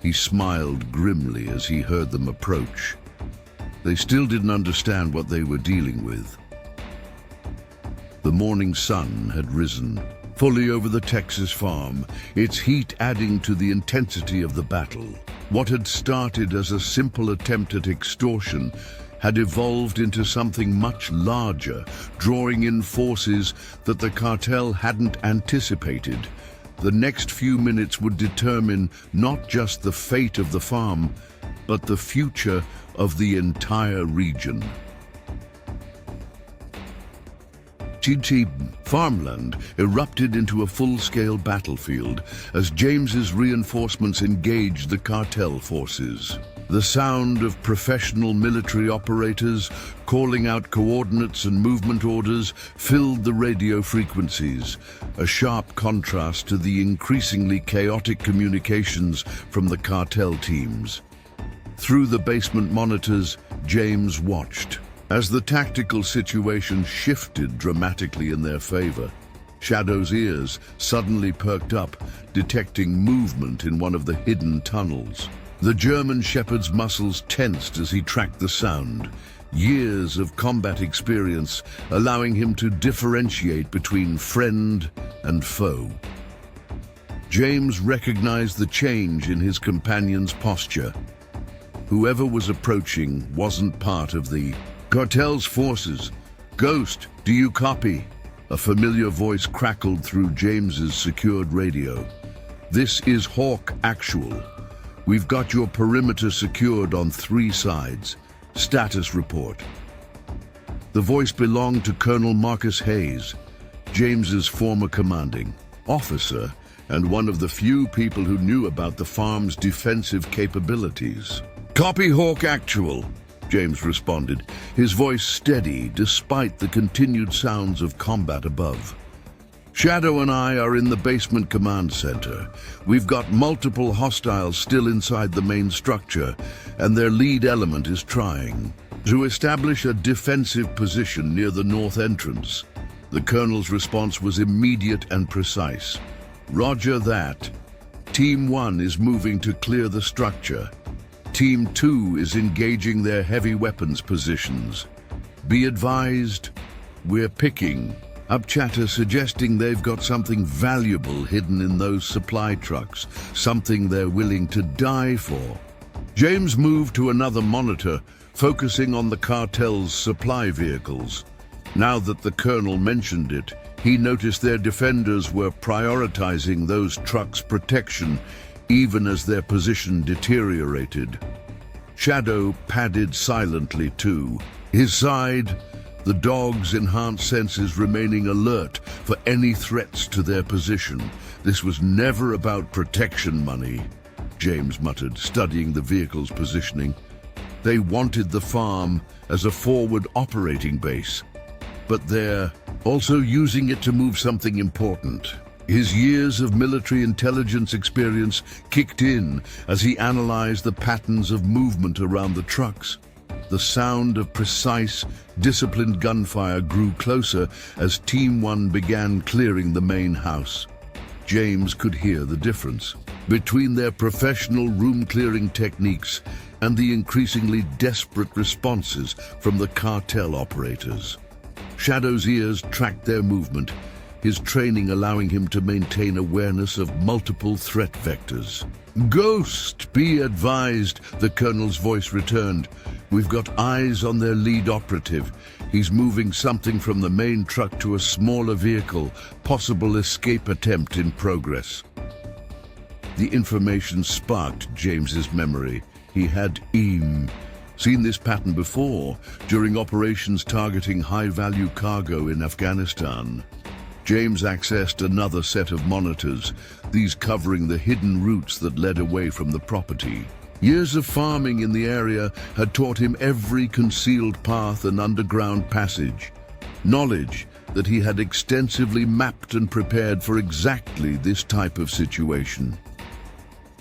He smiled grimly as he heard them approach. They still didn't understand what they were dealing with. The morning sun had risen, fully over the Texas farm, its heat adding to the intensity of the battle. What had started as a simple attempt at extortion had evolved into something much larger, drawing in forces that the cartel hadn't anticipated. The next few minutes would determine not just the fate of the farm, but the future of the entire region. GT farmland erupted into a full-scale battlefield as James's reinforcements engaged the cartel forces. The sound of professional military operators calling out coordinates and movement orders filled the radio frequencies, a sharp contrast to the increasingly chaotic communications from the cartel teams. Through the basement monitors, James watched as the tactical situation shifted dramatically in their favor. Shadow's ears suddenly perked up, detecting movement in one of the hidden tunnels. The German shepherd's muscles tensed as he tracked the sound, years of combat experience allowing him to differentiate between friend and foe. James recognized the change in his companion's posture. Whoever was approaching wasn't part of the cartel's forces. "Ghost, do you copy?" A familiar voice crackled through James's secured radio. "This is Hawk Actual. We've got your perimeter secured on 3 sides. Status report." The voice belonged to Colonel Marcus Hayes, James's former commanding officer and one of the few people who knew about the farm's defensive capabilities. "Copy Hawk Actual," James responded, his voice steady despite the continued sounds of combat above. "Shadow and I are in the basement command center. We've got multiple hostiles still inside the main structure, and their lead element is trying to establish a defensive position near the north entrance." The colonel's response was immediate and precise. "Roger that. Team 1 is moving to clear the structure. Team 2 is engaging their heavy weapons positions. Be advised, we're picking up chatter suggesting they've got something valuable hidden in those supply trucks, something they're willing to die for." James moved to another monitor, focusing on the cartel's supply vehicles. Now that the colonel mentioned it, he noticed their defenders were prioritizing those trucks' protection even as their position deteriorated. Shadow padded silently too. His side, the dog's enhanced senses remaining alert for any threats to their position. "This was never about protection money," James muttered, studying the vehicle's positioning. "They wanted the farm as a forward operating base, but they're also using it to move something important." His years of military intelligence experience kicked in as he analyzed the patterns of movement around the trucks. The sound of precise, disciplined gunfire grew closer as Team 1 began clearing the main house. James could hear the difference between their professional room-clearing techniques and the increasingly desperate responses from the cartel operators. Shadow's ears tracked their movement, his training allowing him to maintain awareness of multiple threat vectors. "Ghost, be advised," the colonel's voice returned. "We've got eyes on their lead operative. He's moving something from the main truck to a smaller vehicle, possible escape attempt in progress." The information sparked James's memory. He had seen this pattern before during operations targeting high-value cargo in Afghanistan. James accessed another set of monitors, these covering the hidden routes that led away from the property. Years of farming in the area had taught him every concealed path and underground passage, knowledge that he had extensively mapped and prepared for exactly this type of situation.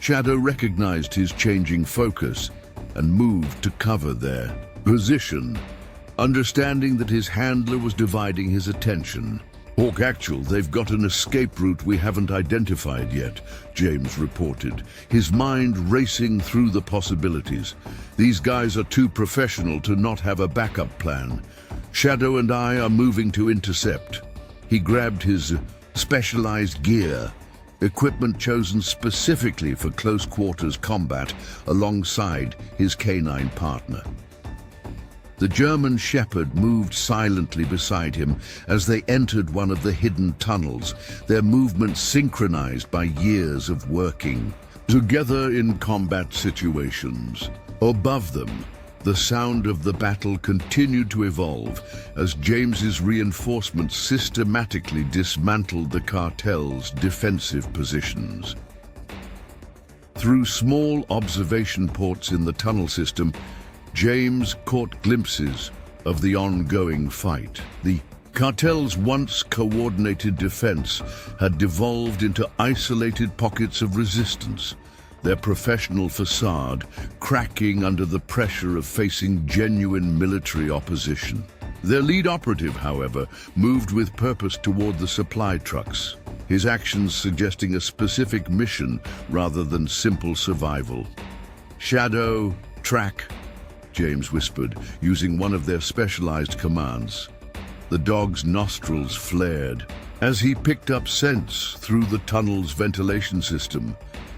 Shadow recognized his changing focus and moved to cover their position, understanding that his handler was dividing his attention. "Hawk Actual, they've got an escape route we haven't identified yet," James reported, his mind racing through the possibilities. "These guys are too professional to not have a backup plan. Shadow and I are moving to intercept." He grabbed his specialized gear, equipment chosen specifically for close quarters combat, alongside his canine partner. The German Shepherd moved silently beside him as they entered one of the hidden tunnels, their movements synchronized by years of working together in combat situations. Above them, the sound of the battle continued to evolve as James's reinforcements systematically dismantled the cartel's defensive positions. Through small observation ports in the tunnel system, James caught glimpses of the ongoing fight. The cartel's once coordinated defense had devolved into isolated pockets of resistance, their professional facade cracking under the pressure of facing genuine military opposition. Their lead operative, however, moved with purpose toward the supply trucks, his actions suggesting a specific mission rather than simple survival. "Shadow, track," James whispered, using one of their specialized commands. The dog's nostrils flared as he picked up scents through the tunnel's ventilation system,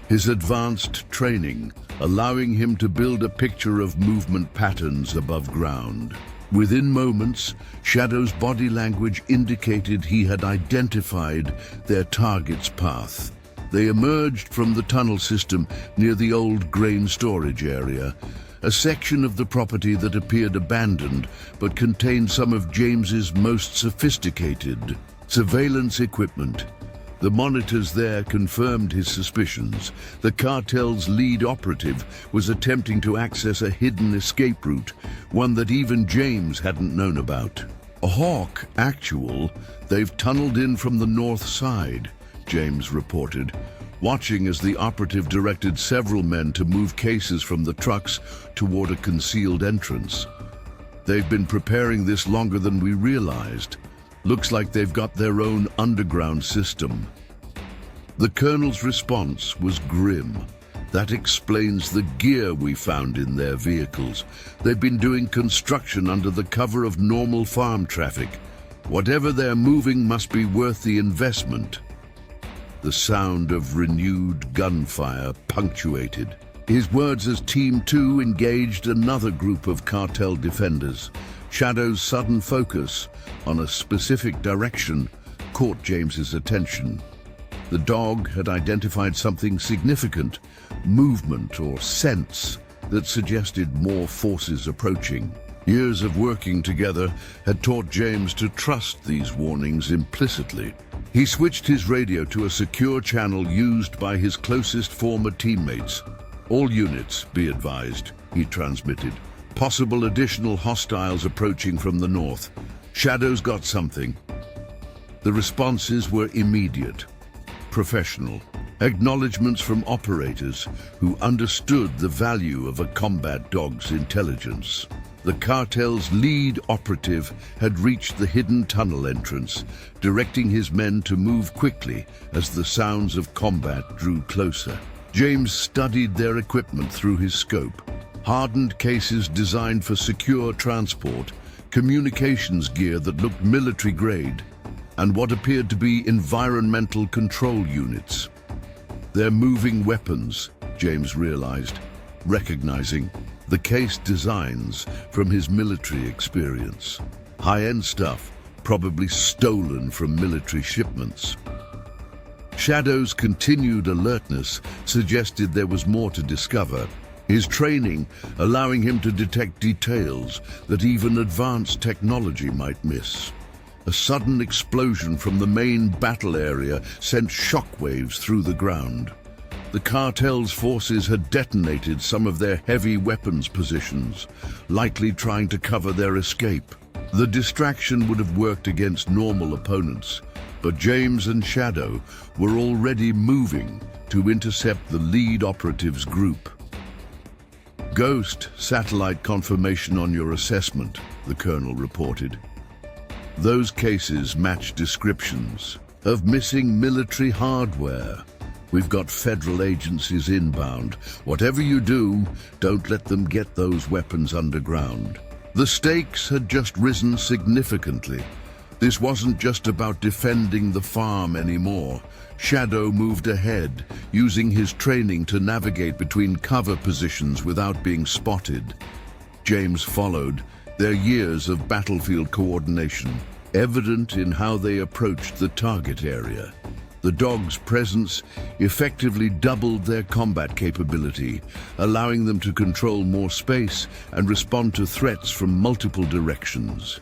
his advanced training allowing him to build a picture of movement patterns above ground. Within moments, Shadow's body language indicated he had identified their target's path. They emerged from the tunnel system near the old grain storage area, a section of the property that appeared abandoned but contained some of James's most sophisticated surveillance equipment. The monitors there confirmed his suspicions. The cartel's lead operative was attempting to access a hidden escape route, one that even James hadn't known about. "A Hawk Actual, they've tunneled in from the north side," James reported, watching as the operative directed several men to move cases from the trucks toward a concealed entrance. "They've been preparing this longer than we realized. Looks like they've got their own underground system." The colonel's response was grim. "That explains the gear we found in their vehicles. They've been doing construction under the cover of normal farm traffic. Whatever they're moving must be worth the investment." The sound of renewed gunfire punctuated his words as Team 2 engaged another group of cartel defenders. Shadow's sudden focus on a specific direction caught James's attention. The dog had identified something significant, movement or sense that suggested more forces approaching. Years of working together had taught James to trust these warnings implicitly. He switched his radio to a secure channel used by his closest former teammates. "All units, be advised," he transmitted. "Possible additional hostiles approaching from the north. Shadow's got something." The responses were immediate, professional. Acknowledgements from operators who understood the value of a combat dog's intelligence. The cartel's lead operative had reached the hidden tunnel entrance, directing his men to move quickly as the sounds of combat drew closer. James studied their equipment through his scope. Hardened cases designed for secure transport, communications gear that looked military-grade, and what appeared to be environmental control units. "They're moving weapons," James realized, recognizing the case designs from his military experience. High-end stuff, probably stolen from military shipments. Shadow's continued alertness suggested there was more to discover, his training allowing him to detect details that even advanced technology might miss. A sudden explosion from the main battle area sent shockwaves through the ground. The cartel's forces had detonated some of their heavy weapons positions, likely trying to cover their escape. The distraction would have worked against normal opponents, but James and Shadow were already moving to intercept the lead operative's group. "Ghost satellite confirmation on your assessment," the colonel reported. "Those cases match descriptions of missing military hardware. We've got federal agencies inbound. Whatever you do, don't let them get those weapons underground." The stakes had just risen significantly. This wasn't just about defending the farm anymore. Shadow moved ahead, using his training to navigate between cover positions without being spotted. James followed, their years of battlefield coordination evident in how they approached the target area. The dog's presence effectively doubled their combat capability, allowing them to control more space and respond to threats from multiple directions.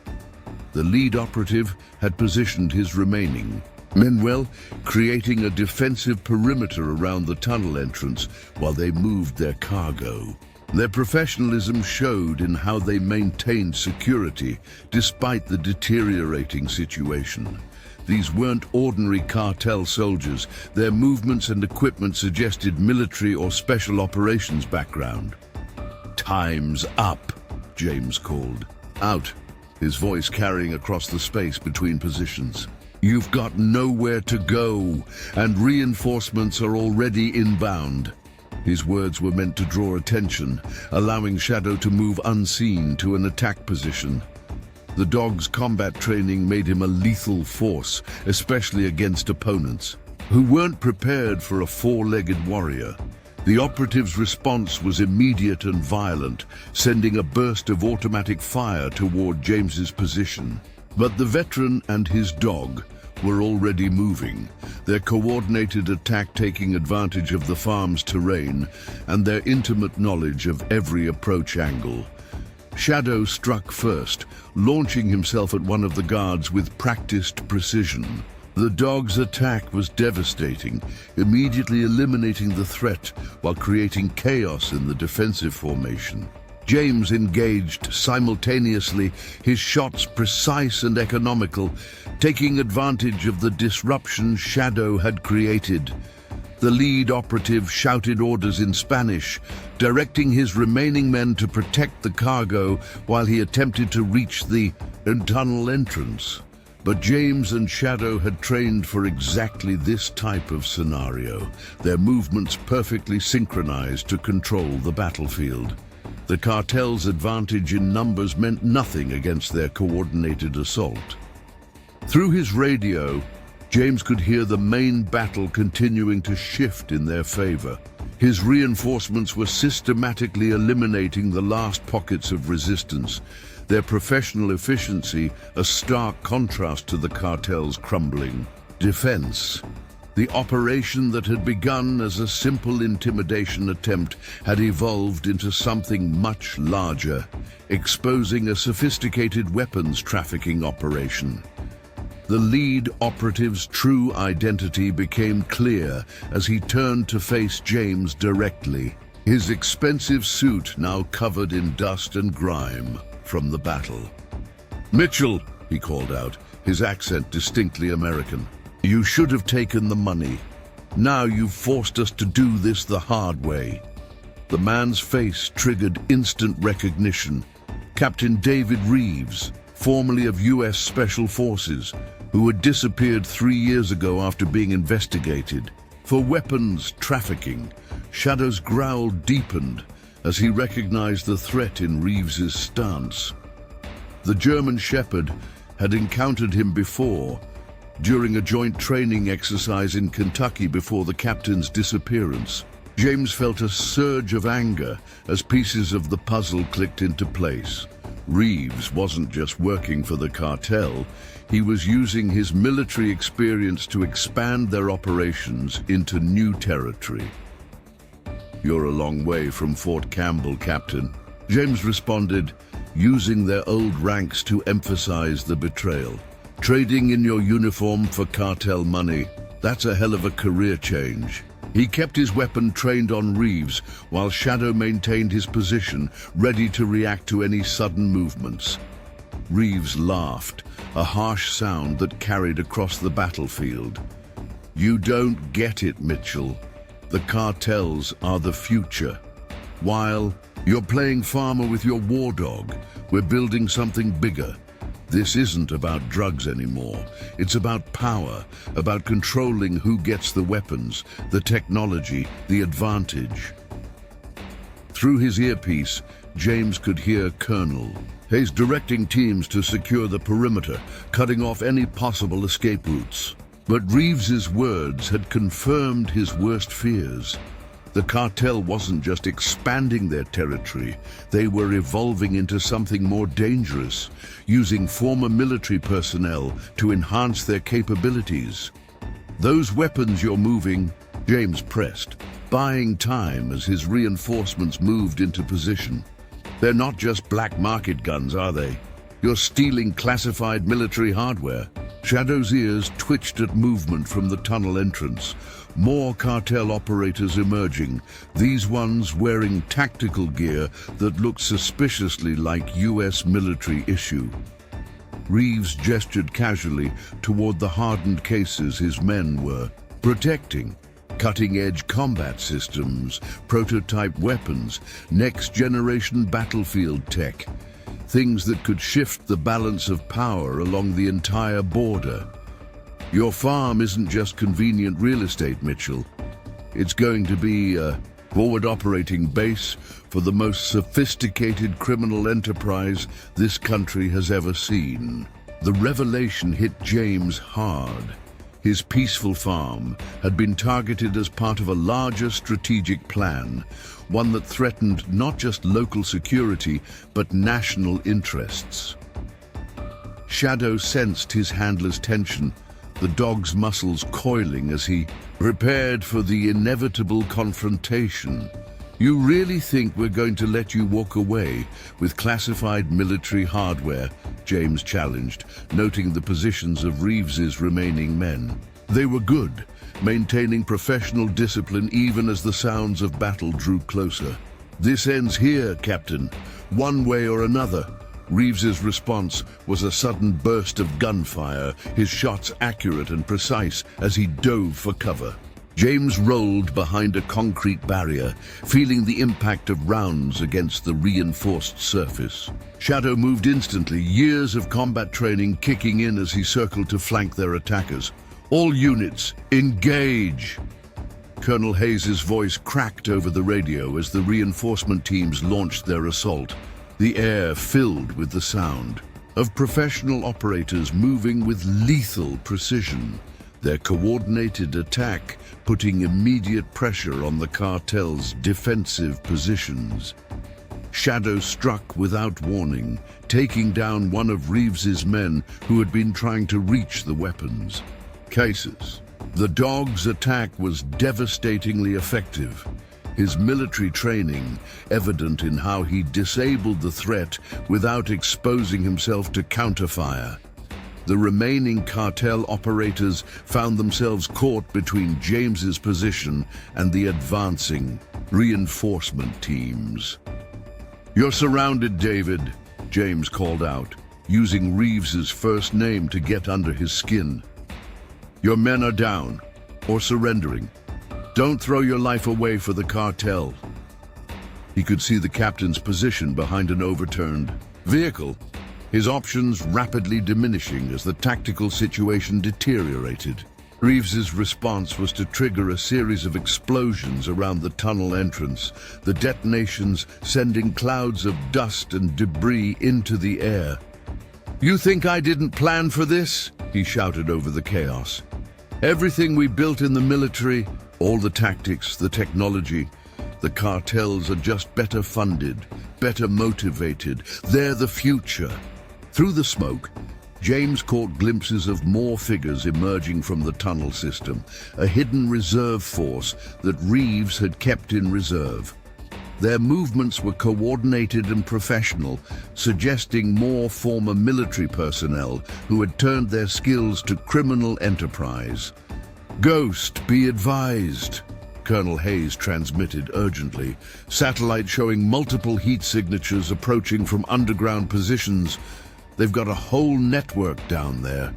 The lead operative had positioned his remaining men well, creating a defensive perimeter around the tunnel entrance while they moved their cargo. Their professionalism showed in how they maintained security despite the deteriorating situation. These weren't ordinary cartel soldiers. Their movements and equipment suggested military or special operations background. "Time's up," James called. "Out," his voice carrying across the space between positions. "You've got nowhere to go, and reinforcements are already inbound." His words were meant to draw attention, allowing Shadow to move unseen to an attack position. The dog's combat training made him a lethal force, especially against opponents who weren't prepared for a four-legged warrior. The operative's response was immediate and violent, sending a burst of automatic fire toward James's position. But the veteran and his dog were already moving, their coordinated attack taking advantage of the farm's terrain and their intimate knowledge of every approach angle. Shadow struck first, launching himself at one of the guards with practiced precision. The dog's attack was devastating, immediately eliminating the threat while creating chaos in the defensive formation. James engaged simultaneously, his shots precise and economical, taking advantage of the disruption Shadow had created. The lead operative shouted orders in Spanish, directing his remaining men to protect the cargo while he attempted to reach the tunnel entrance. But James and Shadow had trained for exactly this type of scenario, their movements perfectly synchronized to control the battlefield. The cartel's advantage in numbers meant nothing against their coordinated assault. Through his radio, James could hear the main battle continuing to shift in their favor. His reinforcements were systematically eliminating the last pockets of resistance, their professional efficiency a stark contrast to the cartel's crumbling defense. The operation that had begun as a simple intimidation attempt had evolved into something much larger, exposing a sophisticated weapons trafficking operation. The lead operative's true identity became clear as he turned to face James directly, his expensive suit now covered in dust and grime from the battle. "Mitchell," he called out, his accent distinctly American. "You should have taken the money. Now you've forced us to do this the hard way." The man's face triggered instant recognition. Captain David Reeves, formerly of U.S. Special Forces, who had disappeared 3 years ago after being investigated for weapons trafficking. Shadow's growl deepened as he recognized the threat in Reeves's stance. The German Shepherd had encountered him before, during a joint training exercise in Kentucky before the captain's disappearance. James felt a surge of anger as pieces of the puzzle clicked into place. Reeves wasn't just working for the cartel, he was using his military experience to expand their operations into new territory. "You're a long way from Fort Campbell, Captain," James responded, using their old ranks to emphasize the betrayal. "Trading in your uniform for cartel money, that's a hell of a career change." He kept his weapon trained on Reeves, while Shadow maintained his position, ready to react to any sudden movements. Reeves laughed, a harsh sound that carried across the battlefield. "You don't get it, Mitchell. The cartels are the future. While you're playing farmer with your war dog, we're building something bigger. This isn't about drugs anymore. It's about power, about controlling who gets the weapons, the technology, the advantage. Through his earpiece, James could hear Colonel Hayes directing teams to secure the perimeter, cutting off any possible escape routes. But Reeves's words had confirmed his worst fears. The cartel wasn't just expanding their territory, they were evolving into something more dangerous, using former military personnel to enhance their capabilities. Those weapons you're moving, James pressed, buying time as his reinforcements moved into position. They're not just black market guns, are they? You're stealing classified military hardware. Shadow's ears twitched at movement from the tunnel entrance. More cartel operators emerging, these ones wearing tactical gear that looked suspiciously like US military issue. Reeves gestured casually toward the hardened cases his men were protecting. Cutting-edge combat systems, prototype weapons, next-generation battlefield tech. Things that could shift the balance of power along the entire border. Your farm isn't just convenient real estate, Mitchell. It's going to be a forward operating base for the most sophisticated criminal enterprise this country has ever seen. The revelation hit James hard. His peaceful farm had been targeted as part of a larger strategic plan, one that threatened not just local security, but national interests. Shadow sensed his handler's tension, the dog's muscles coiling as he prepared for the inevitable confrontation. You really think we're going to let you walk away with classified military hardware? James challenged, noting the positions of Reeves's remaining men. They were good, maintaining professional discipline even as the sounds of battle drew closer. This ends here, Captain, one way or another. Reeves's response was a sudden burst of gunfire, his shots accurate and precise as he dove for cover. James rolled behind a concrete barrier, feeling the impact of rounds against the reinforced surface. Shadow moved instantly, years of combat training kicking in as he circled to flank their attackers. All units, engage! Colonel Hayes's voice cracked over the radio as the reinforcement teams launched their assault. The air filled with the sound of professional operators moving with lethal precision. Their coordinated attack putting immediate pressure on the cartel's defensive positions. Shadow struck without warning, taking down one of Reeves's men who had been trying to reach the weapons. Cases. The dog's attack was devastatingly effective. His military training evident in how he disabled the threat without exposing himself to counterfire. The remaining cartel operators found themselves caught between James's position and the advancing reinforcement teams. "You're surrounded, David," James called out, using Reeves's first name to get under his skin. "Your men are down, or surrendering. Don't throw your life away for the cartel." He could see the captain's position behind an overturned vehicle, his options rapidly diminishing as the tactical situation deteriorated. Reeves's response was to trigger a series of explosions around the tunnel entrance, the detonations sending clouds of dust and debris into the air. "You think I didn't plan for this?" he shouted over the chaos. "Everything we built in the military, all the tactics, the technology, the cartels are just better funded, better motivated. They're the future." Through the smoke, James caught glimpses of more figures emerging from the tunnel system, a hidden reserve force that Reeves had kept in reserve. Their movements were coordinated and professional, suggesting more former military personnel who had turned their skills to criminal enterprise. "Ghost, be advised," Colonel Hayes transmitted urgently, satellite showing multiple heat signatures approaching from underground positions. "They've got a whole network down there."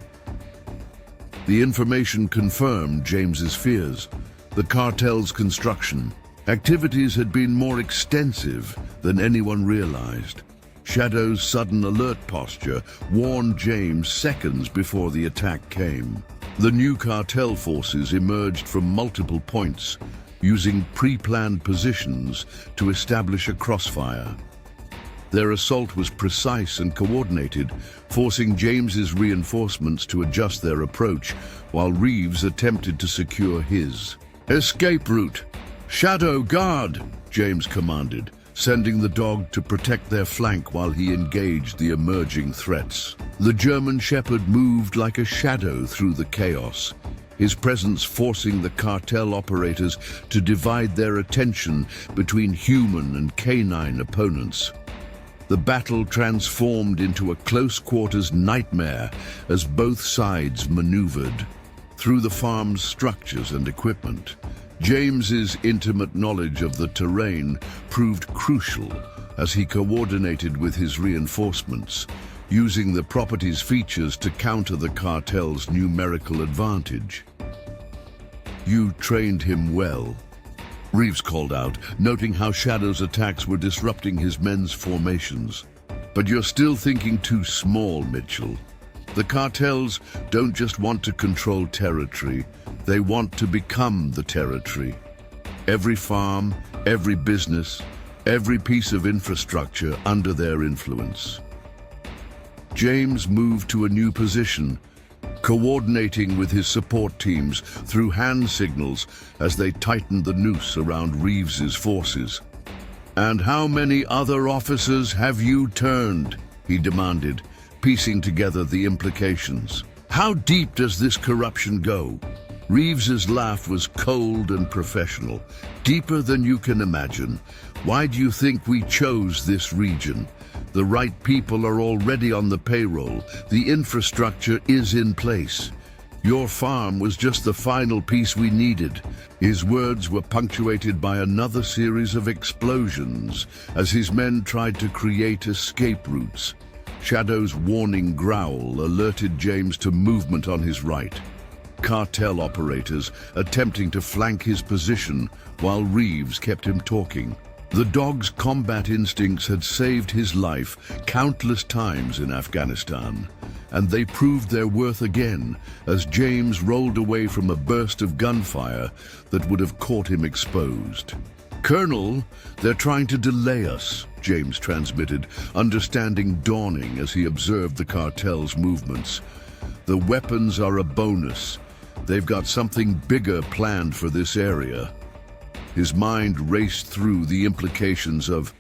The information confirmed James's fears. The cartel's construction activities had been more extensive than anyone realized. Shadow's sudden alert posture warned James seconds before the attack came. The new cartel forces emerged from multiple points, using pre-planned positions to establish a crossfire. Their assault was precise and coordinated, forcing James's reinforcements to adjust their approach, while Reeves attempted to secure his. "Escape route! Shadow, guard!" James commanded, sending the dog to protect their flank while he engaged the emerging threats. The German Shepherd moved like a shadow through the chaos, his presence forcing the cartel operators to divide their attention between human and canine opponents. The battle transformed into a close-quarters nightmare as both sides maneuvered. Through the farm's structures and equipment, James's intimate knowledge of the terrain proved crucial as he coordinated with his reinforcements, using the property's features to counter the cartel's numerical advantage. "You trained him well," Reeves called out, noting how Shadow's attacks were disrupting his men's formations. "But you're still thinking too small, Mitchell. The cartels don't just want to control territory, they want to become the territory. Every farm, every business, every piece of infrastructure under their influence." James moved to a new position, coordinating with his support teams through hand signals as they tightened the noose around Reeves's forces. "And how many other officers have you turned?" he demanded, piecing together the implications. "How deep does this corruption go?" Reeves's laugh was cold and professional. "Deeper than you can imagine. Why do you think we chose this region? The right people are already on the payroll. The infrastructure is in place. Your farm was just the final piece we needed." His words were punctuated by another series of explosions as his men tried to create escape routes. Shadow's warning growl alerted James to movement on his right. Cartel operators attempting to flank his position while Reeves kept him talking. The dog's combat instincts had saved his life countless times in Afghanistan, and they proved their worth again as James rolled away from a burst of gunfire that would have caught him exposed. "Colonel, they're trying to delay us," James transmitted, understanding dawning as he observed the cartel's movements. "The weapons are a bonus. They've got something bigger planned for this area." His mind raced through the implications of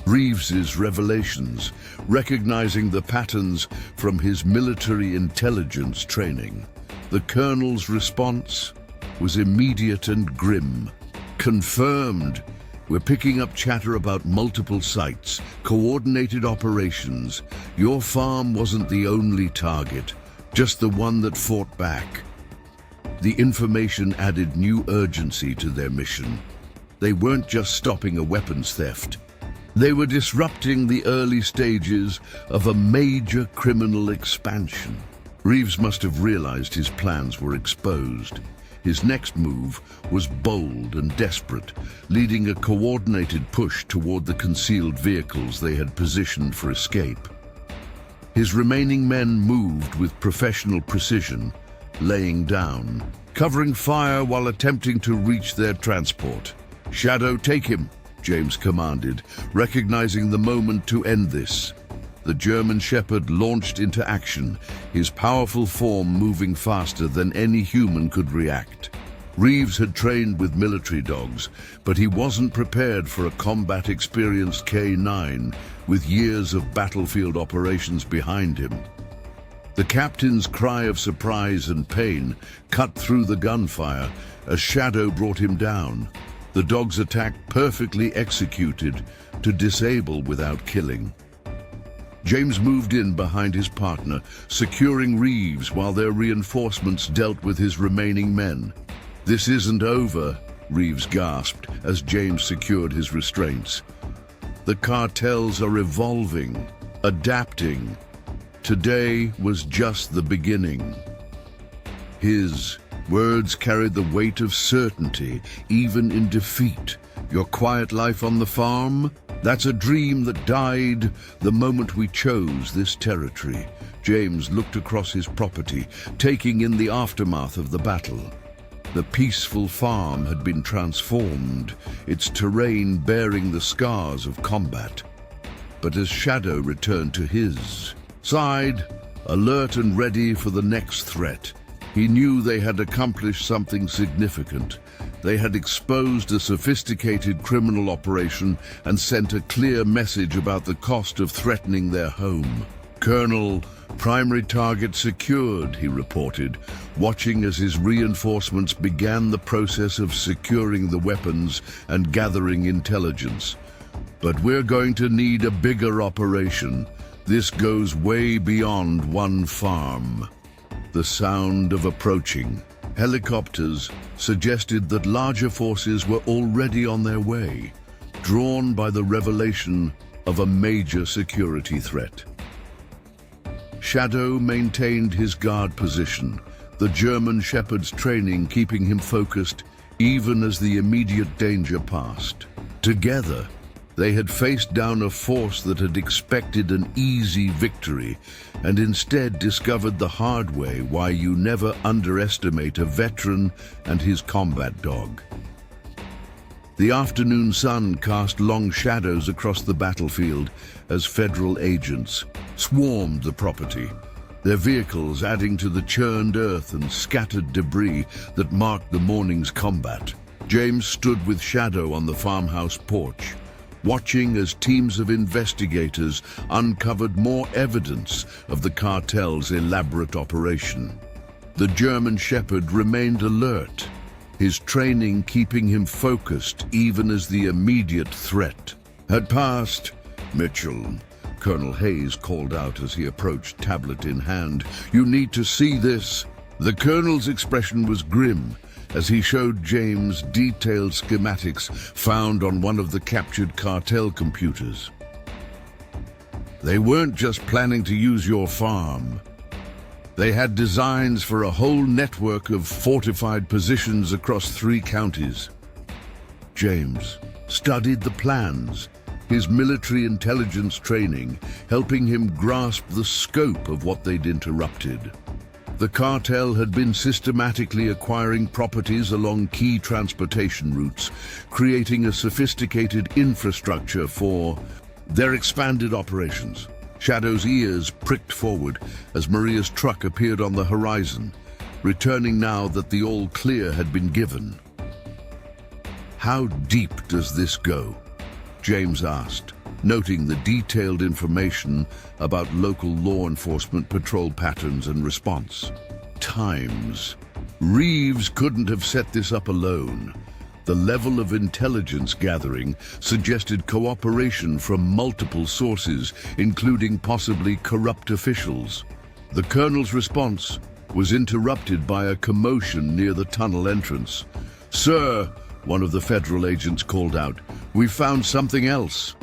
Reeves's revelations, recognizing the patterns from his military intelligence training. The colonel's response was immediate and grim. "Confirmed. We're picking up chatter about multiple sites, coordinated operations. Your farm wasn't the only target, just the one that fought back." The information added new urgency to their mission. They weren't just stopping a weapons theft. They were disrupting the early stages of a major criminal expansion. Reeves must have realized his plans were exposed. His next move was bold and desperate, leading a coordinated push toward the concealed vehicles they had positioned for escape. His remaining men moved with professional precision, laying down, covering fire while attempting to reach their transport. "Shadow, take him," James commanded, recognizing the moment to end this. The German Shepherd launched into action, his powerful form moving faster than any human could react. Reeves had trained with military dogs, but he wasn't prepared for a combat-experienced K9 with years of battlefield operations behind him. The captain's cry of surprise and pain cut through the gunfire as Shadow brought him down. The dog's attack perfectly executed to disable without killing. James moved in behind his partner, securing Reeves while their reinforcements dealt with his remaining men. "This isn't over," Reeves gasped as James secured his restraints. "The cartels are evolving, adapting. Today was just the beginning." His Words carried the weight of certainty, even in defeat. Your quiet life on the farm? That's a dream that died the moment we chose this territory. James looked across his property, taking in the aftermath of the battle. The peaceful farm had been transformed, its terrain bearing the scars of combat. But as Shadow returned to his side, alert and ready for the next threat, he knew they had accomplished something significant. They had exposed a sophisticated criminal operation and sent a clear message about the cost of threatening their home. "Colonel, primary target secured," he reported, watching as his reinforcements began the process of securing the weapons and gathering intelligence. "But we're going to need a bigger operation. This goes way beyond one farm." The sound of approaching helicopters suggested that larger forces were already on their way, drawn by the revelation of a major security threat. Shadow maintained his guard position, the German Shepherd's training keeping him focused even as the immediate danger passed. Together, they had faced down a force that had expected an easy victory and instead discovered the hard way why you never underestimate a veteran and his combat dog. The afternoon sun cast long shadows across the battlefield as federal agents swarmed the property, their vehicles adding to the churned earth and scattered debris that marked the morning's combat. James stood with Shadow on the farmhouse porch, watching as teams of investigators uncovered more evidence of the cartel's elaborate operation. The German Shepherd remained alert, his training keeping him focused even as the immediate threat had passed. "Mitchell," Colonel Hayes called out as he approached, tablet in hand, "you need to see this." The colonel's expression was grim as he showed James detailed schematics found on one of the captured cartel computers. They weren't just planning to use your farm. They had designs for a whole network of fortified positions across 3 counties. James studied the plans, his military intelligence training helping him grasp the scope of what they'd interrupted. The cartel had been systematically acquiring properties along key transportation routes, creating a sophisticated infrastructure for their expanded operations. Shadow's ears pricked forward as Maria's truck appeared on the horizon, returning now that the all-clear had been given. "How deep does this go?" James asked, noting the detailed information about local law enforcement patrol patterns and response times. Reeves couldn't have set this up alone. The level of intelligence gathering suggested cooperation from multiple sources, including possibly corrupt officials. The colonel's response was interrupted by a commotion near the tunnel entrance. "Sir," one of the federal agents called out, "we found something else."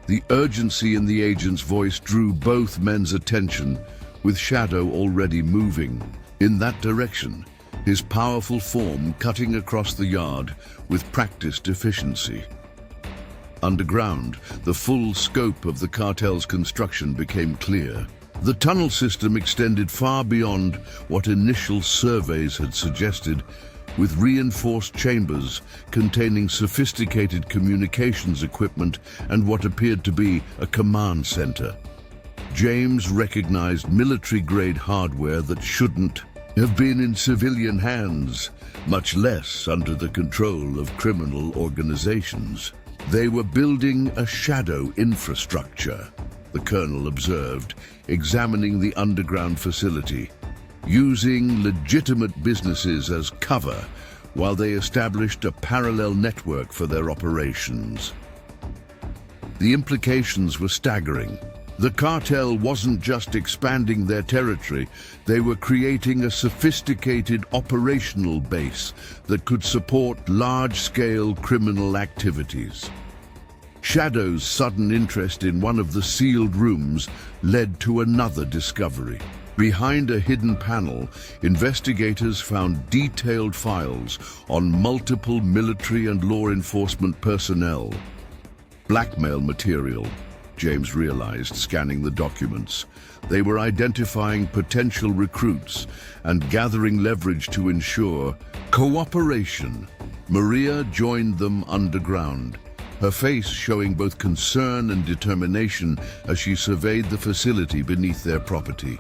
The urgency in the agent's voice drew both men's attention, with Shadow already moving in that direction, his powerful form cutting across the yard with practiced efficiency. Underground, the full scope of the cartel's construction became clear. The tunnel system extended far beyond what initial surveys had suggested, with reinforced chambers containing sophisticated communications equipment and what appeared to be a command center. James recognized military-grade hardware that shouldn't have been in civilian hands, much less under the control of criminal organizations. They were building a shadow infrastructure, the colonel observed, examining the underground facility, using legitimate businesses as cover while they established a parallel network for their operations. The implications were staggering. The cartel wasn't just expanding their territory, they were creating a sophisticated operational base that could support large-scale criminal activities. Shadow's sudden interest in one of the sealed rooms led to another discovery. Behind a hidden panel, investigators found detailed files on multiple military and law enforcement personnel. Blackmail material, James realized, scanning the documents. They were identifying potential recruits and gathering leverage to ensure cooperation. Maria joined them underground, her face showing both concern and determination as she surveyed the facility beneath their property.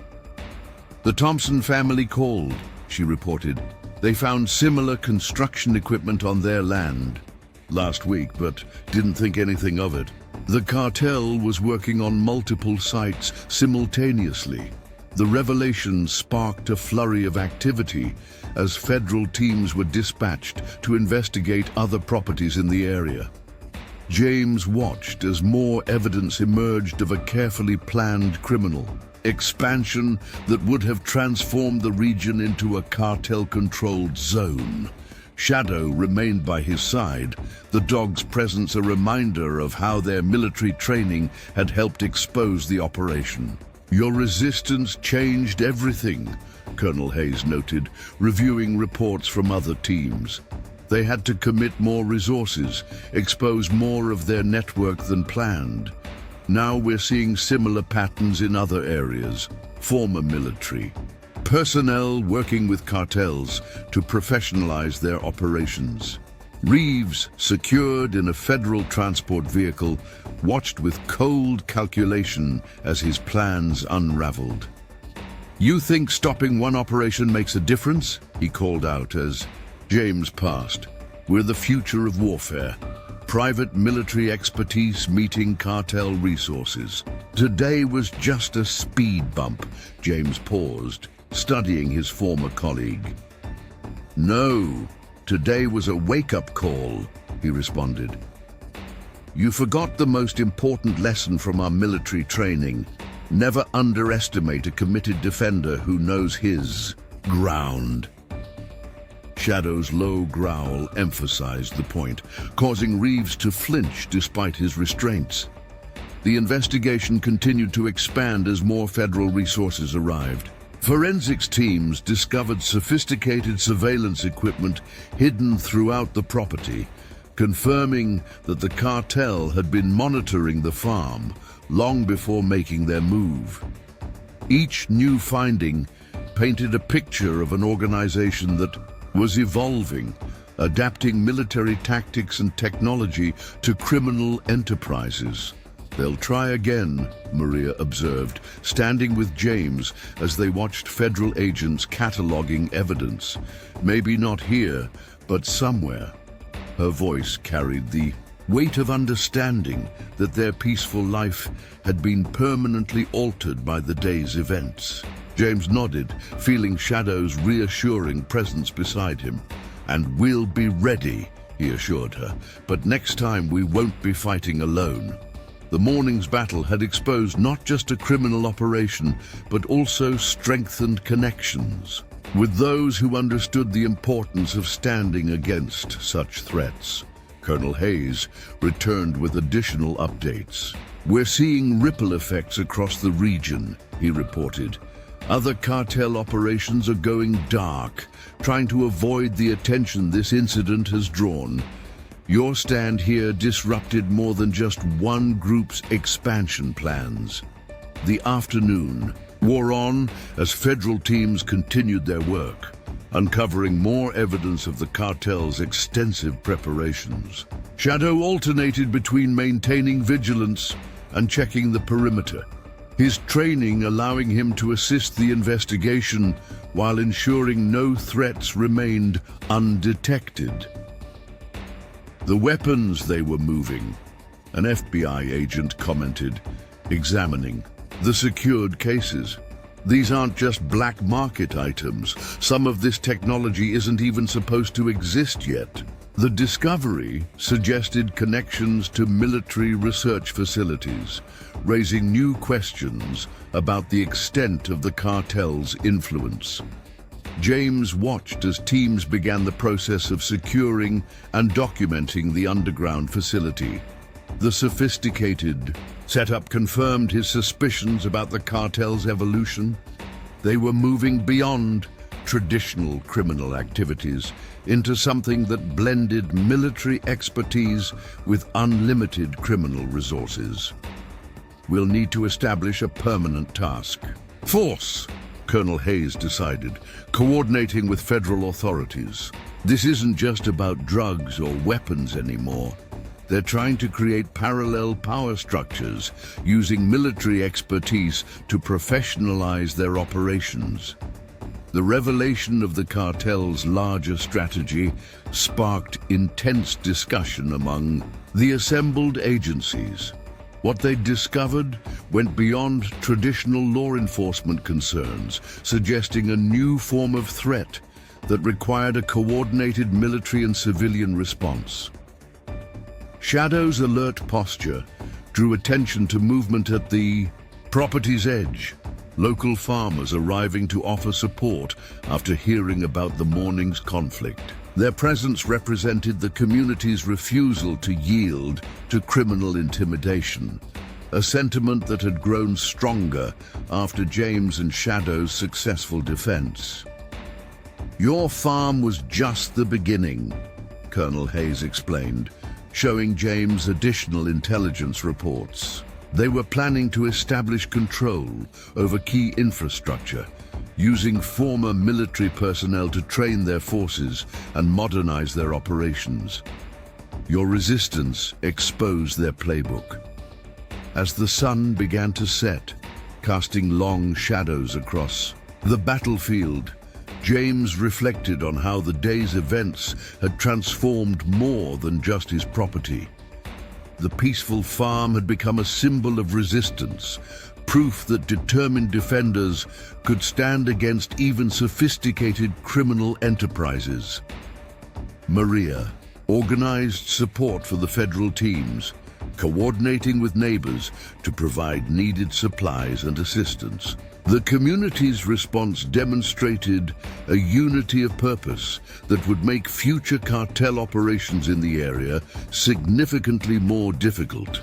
"The Thompson family called," she reported. "They found similar construction equipment on their land last week, but didn't think anything of it. The cartel was working on multiple sites simultaneously." The revelation sparked a flurry of activity as federal teams were dispatched to investigate other properties in the area. James watched as more evidence emerged of a carefully planned criminal expansion that would have transformed the region into a cartel-controlled zone. Shadow remained by his side, the dog's presence a reminder of how their military training had helped expose the operation. "Your resistance changed everything," Colonel Hayes noted, reviewing reports from other teams. They had to commit more resources, expose more of their network than planned. Now we're seeing similar patterns in other areas, former military personnel working with cartels to professionalize their operations. Reeves, secured in a federal transport vehicle, watched with cold calculation as his plans unraveled. "You think stopping one operation makes a difference?" he called out as James passed. "We're the future of warfare. Private military expertise meeting cartel resources." Today was just a speed bump. James paused, studying his former colleague. "No, today was a wake-up call," he responded. "You forgot the most important lesson from our military training. Never underestimate a committed defender who knows his ground." Shadow's low growl emphasized the point, causing Reeves to flinch despite his restraints. The investigation continued to expand as more federal resources arrived. Forensics teams discovered sophisticated surveillance equipment hidden throughout the property, confirming that the cartel had been monitoring the farm long before making their move. Each new finding painted a picture of an organization that was evolving, adapting military tactics and technology to criminal enterprises. "They'll try again," Maria observed, standing with James as they watched federal agents cataloging evidence. "Maybe not here, but somewhere." Her voice carried the weight of understanding that their peaceful life had been permanently altered by the day's events. James nodded, feeling Shadow's reassuring presence beside him. "And we'll be ready," he assured her, "but next time we won't be fighting alone." The morning's battle had exposed not just a criminal operation, but also strengthened connections with those who understood the importance of standing against such threats. Colonel Hayes returned with additional updates. "We're seeing ripple effects across the region," he reported. "Other cartel operations are going dark, trying to avoid the attention this incident has drawn. Your stand here disrupted more than just one group's expansion plans." The afternoon wore on as federal teams continued their work, uncovering more evidence of the cartel's extensive preparations. Shadow alternated between maintaining vigilance and checking the perimeter, his training allowing him to assist the investigation while ensuring no threats remained undetected. "The weapons they were moving," an FBI agent commented, examining the secured cases. "These aren't just black market items. Some of this technology isn't even supposed to exist yet." The discovery suggested connections to military research facilities, raising new questions about the extent of the cartel's influence. James watched as teams began the process of securing and documenting the underground facility. The sophisticated setup confirmed his suspicions about the cartel's evolution. They were moving beyond traditional criminal activities into something that blended military expertise with unlimited criminal resources. We'll need to establish a permanent task force, Colonel Hayes decided, coordinating with federal authorities. This isn't just about drugs or weapons anymore. They're trying to create parallel power structures, using military expertise to professionalize their operations. The revelation of the cartel's larger strategy sparked intense discussion among the assembled agencies. What they discovered went beyond traditional law enforcement concerns, suggesting a new form of threat that required a coordinated military and civilian response. Shadow's alert posture drew attention to movement at the property's edge, local farmers arriving to offer support after hearing about the morning's conflict. Their presence represented the community's refusal to yield to criminal intimidation, a sentiment that had grown stronger after James and Shadow's successful defense. "Your farm was just the beginning," Colonel Hayes explained, showing James additional intelligence reports. They were planning to establish control over key infrastructure, using former military personnel to train their forces and modernize their operations. Your resistance exposed their playbook. As the sun began to set, casting long shadows across the battlefield, James reflected on how the day's events had transformed more than just his property. The peaceful farm had become a symbol of resistance, proof that determined defenders could stand against even sophisticated criminal enterprises. Maria organized support for the federal teams, coordinating with neighbors to provide needed supplies and assistance. The community's response demonstrated a unity of purpose that would make future cartel operations in the area significantly more difficult.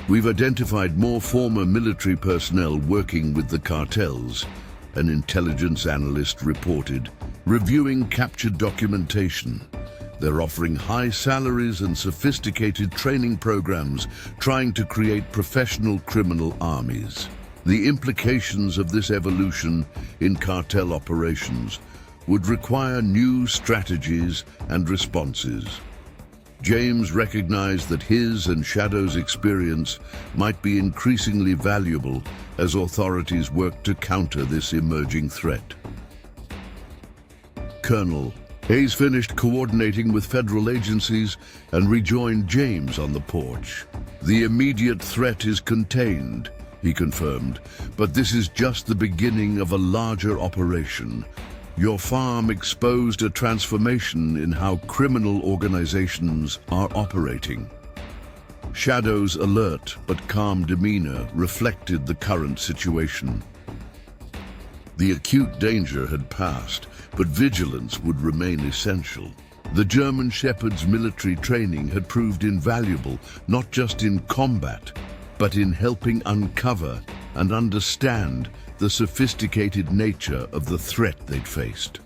"We've identified more former military personnel working with the cartels," an intelligence analyst reported, reviewing captured documentation. "They're offering high salaries and sophisticated training programs, trying to create professional criminal armies." The implications of this evolution in cartel operations would require new strategies and responses. James recognized that his and Shadow's experience might be increasingly valuable as authorities worked to counter this emerging threat. Colonel Hayes finished coordinating with federal agencies and rejoined James on the porch. "The immediate threat is contained," he confirmed, "but this is just the beginning of a larger operation. Your farm exposed a transformation in how criminal organizations are operating." Shadow's alert but calm demeanor reflected the current situation. The acute danger had passed, but vigilance would remain essential. The German Shepherd's military training had proved invaluable, not just in combat, but in helping uncover and understand the sophisticated nature of the threat they'd faced.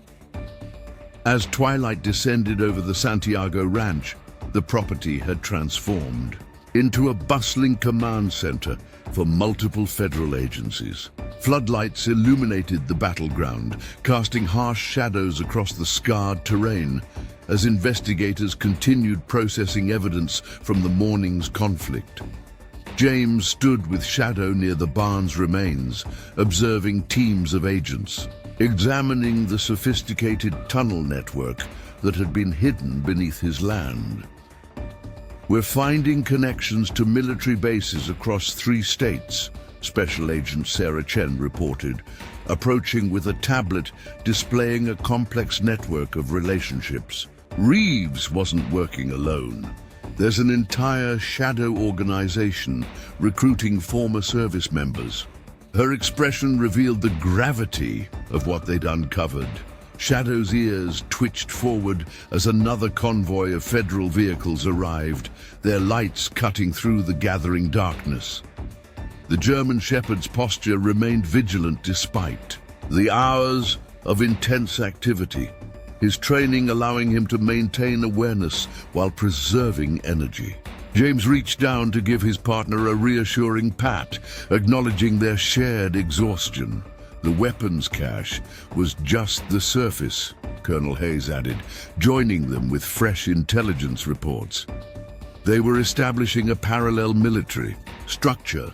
As twilight descended over the Santiago Ranch, the property had transformed into a bustling command center for multiple federal agencies. Floodlights illuminated the battleground, casting harsh shadows across the scarred terrain as investigators continued processing evidence from the morning's conflict. James stood with Shadow near the barn's remains, observing teams of agents, examining the sophisticated tunnel network that had been hidden beneath his land. "We're finding connections to military bases across 3 states, Special Agent Sarah Chen reported, approaching with a tablet displaying a complex network of relationships. Reeves wasn't working alone. There's an entire shadow organization recruiting former service members. Her expression revealed the gravity of what they'd uncovered. Shadow's ears twitched forward as another convoy of federal vehicles arrived, their lights cutting through the gathering darkness. The German Shepherd's posture remained vigilant despite The hours of intense activity, his training allowing him to maintain awareness while preserving energy. James reached down to give his partner a reassuring pat, acknowledging their shared exhaustion. The weapons cache was just the surface, Colonel Hayes added, joining them with fresh intelligence reports. They were establishing a parallel military structure.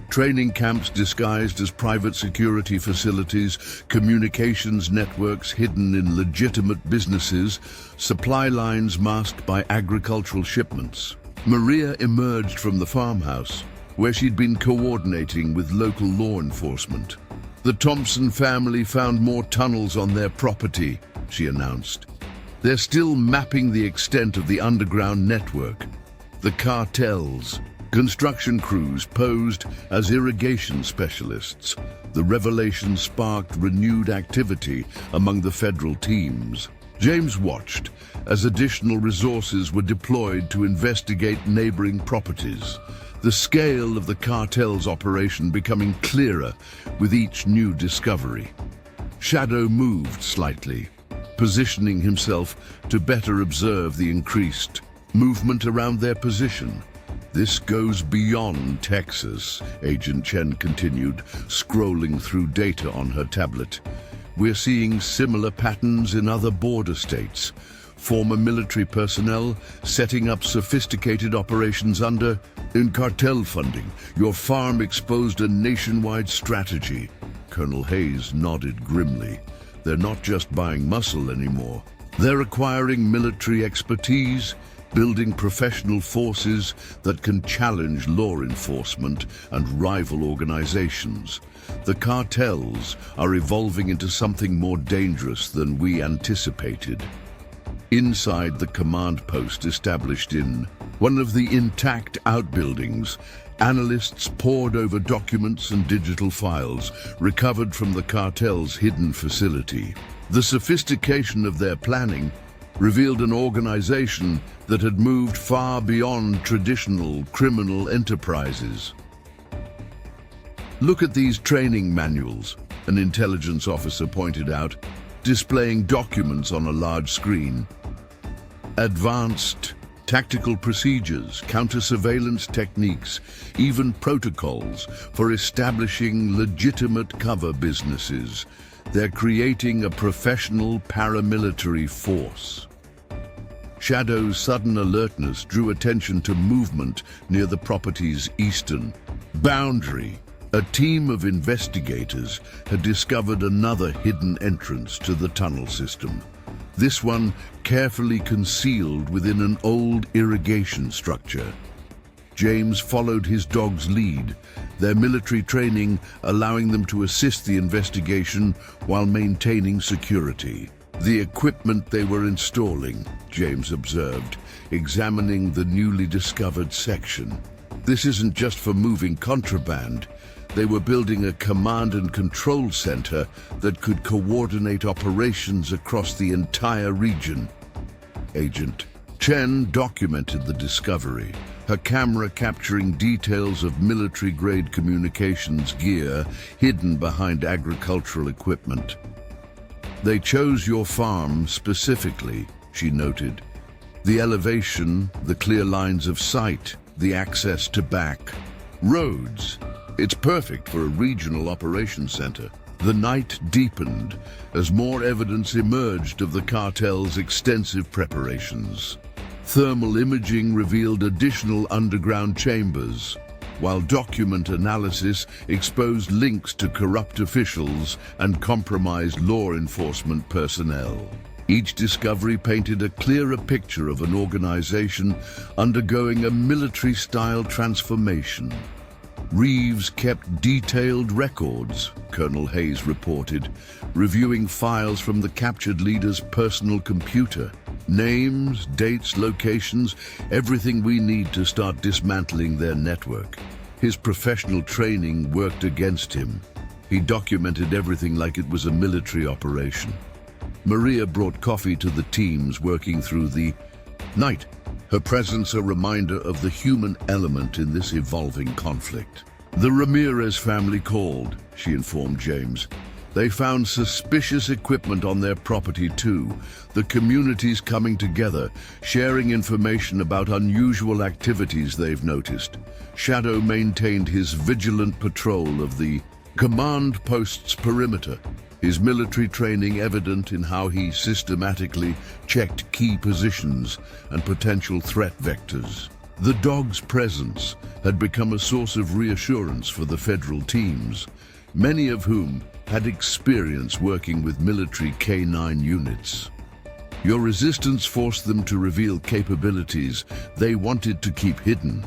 Training camps disguised as private security facilities, communications networks hidden in legitimate businesses, supply lines masked by agricultural shipments. Maria emerged from the farmhouse, where she'd been coordinating with local law enforcement. The Thompson family found more tunnels on their property, she announced. They're still mapping the extent of the underground network. The cartels. Construction crews posed as irrigation specialists. The revelation sparked renewed activity among the federal teams. James watched as additional resources were deployed to investigate neighboring properties, the scale of the cartel's operation becoming clearer with each new discovery. Shadow moved slightly, positioning himself to better observe the increased movement around their position. This goes beyond Texas, Agent Chen continued, scrolling through data on her tablet. We're seeing similar patterns in other border states. Former military personnel setting up sophisticated operations in cartel funding. Your farm exposed a nationwide strategy. Colonel Hayes nodded grimly. They're not just buying muscle anymore. They're acquiring military expertise, building professional forces that can challenge law enforcement and rival organizations. The cartels are evolving into something more dangerous than we anticipated. Inside the command post established in one of the intact outbuildings, analysts pored over documents and digital files recovered from the cartel's hidden facility. The sophistication of their planning revealed an organization that had moved far beyond traditional criminal enterprises. Look at these training manuals, an intelligence officer pointed out, displaying documents on a large screen. Advanced tactical procedures, counter-surveillance techniques, even protocols for establishing legitimate cover businesses. They're creating a professional paramilitary force. Shadow's sudden alertness drew attention to movement near the property's eastern boundary. A team of investigators had discovered another hidden entrance to the tunnel system. This one carefully concealed within an old irrigation structure. James followed his dog's lead, their military training allowing them to assist the investigation while maintaining security. The equipment they were installing, James observed, examining the newly discovered section. This isn't just for moving contraband. They were building a command and control center that could coordinate operations across the entire region. Agent Chen documented the discovery, her camera capturing details of military-grade communications gear hidden behind agricultural equipment. They chose your farm specifically, she noted. The elevation, the clear lines of sight, the access to back roads. It's perfect for a regional operations center. The night deepened as more evidence emerged of the cartel's extensive preparations. Thermal imaging revealed additional underground chambers, while document analysis exposed links to corrupt officials and compromised law enforcement personnel. Each discovery painted a clearer picture of an organization undergoing a military-style transformation. Reeves kept detailed records, Colonel Hayes reported, reviewing files from the captured leader's personal computer. Names, dates, locations, everything we need to start dismantling their network. His professional training worked against him. He documented everything like it was a military operation. Maria brought coffee to the teams working through the night, her presence a reminder of the human element in this evolving conflict. The Ramirez family called, she informed James. They found suspicious equipment on their property too, the communities coming together, sharing information about unusual activities they've noticed. Shadow maintained his vigilant patrol of the command post's perimeter, his military training evident in how he systematically checked key positions and potential threat vectors. The dog's presence had become a source of reassurance for the federal teams, many of whom had experience working with military K-9 units. Your resistance forced them to reveal capabilities they wanted to keep hidden,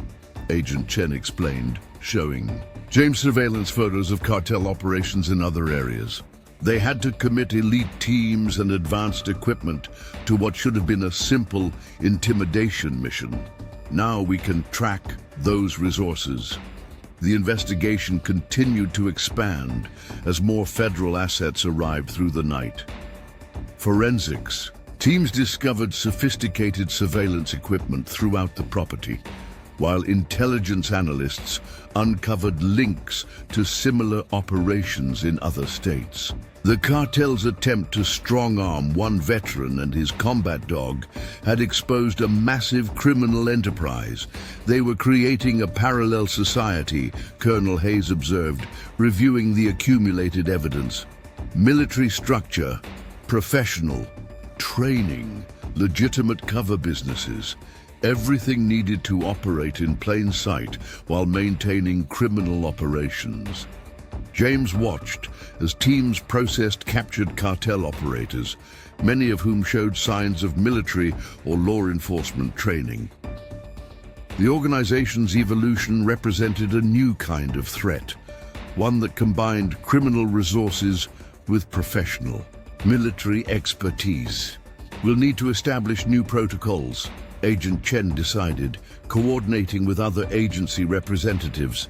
Agent Chen explained, showing James surveillance photos of cartel operations in other areas. They had to commit elite teams and advanced equipment to what should have been a simple intimidation mission. Now we can track those resources. The investigation continued to expand as more federal assets arrived through the night. Forensics. Teams discovered sophisticated surveillance equipment throughout the property, while intelligence analysts uncovered links to similar operations in other states. The cartel's attempt to strong-arm one veteran and his combat dog had exposed a massive criminal enterprise. They were creating a parallel society, Colonel Hayes observed, reviewing the accumulated evidence. Military structure, professional, training, legitimate cover businesses. Everything needed to operate in plain sight while maintaining criminal operations. James watched as teams processed captured cartel operators, many of whom showed signs of military or law enforcement training. The organization's evolution represented a new kind of threat, one that combined criminal resources with professional, military expertise. We'll need to establish new protocols, Agent Chen decided, coordinating with other agency representatives.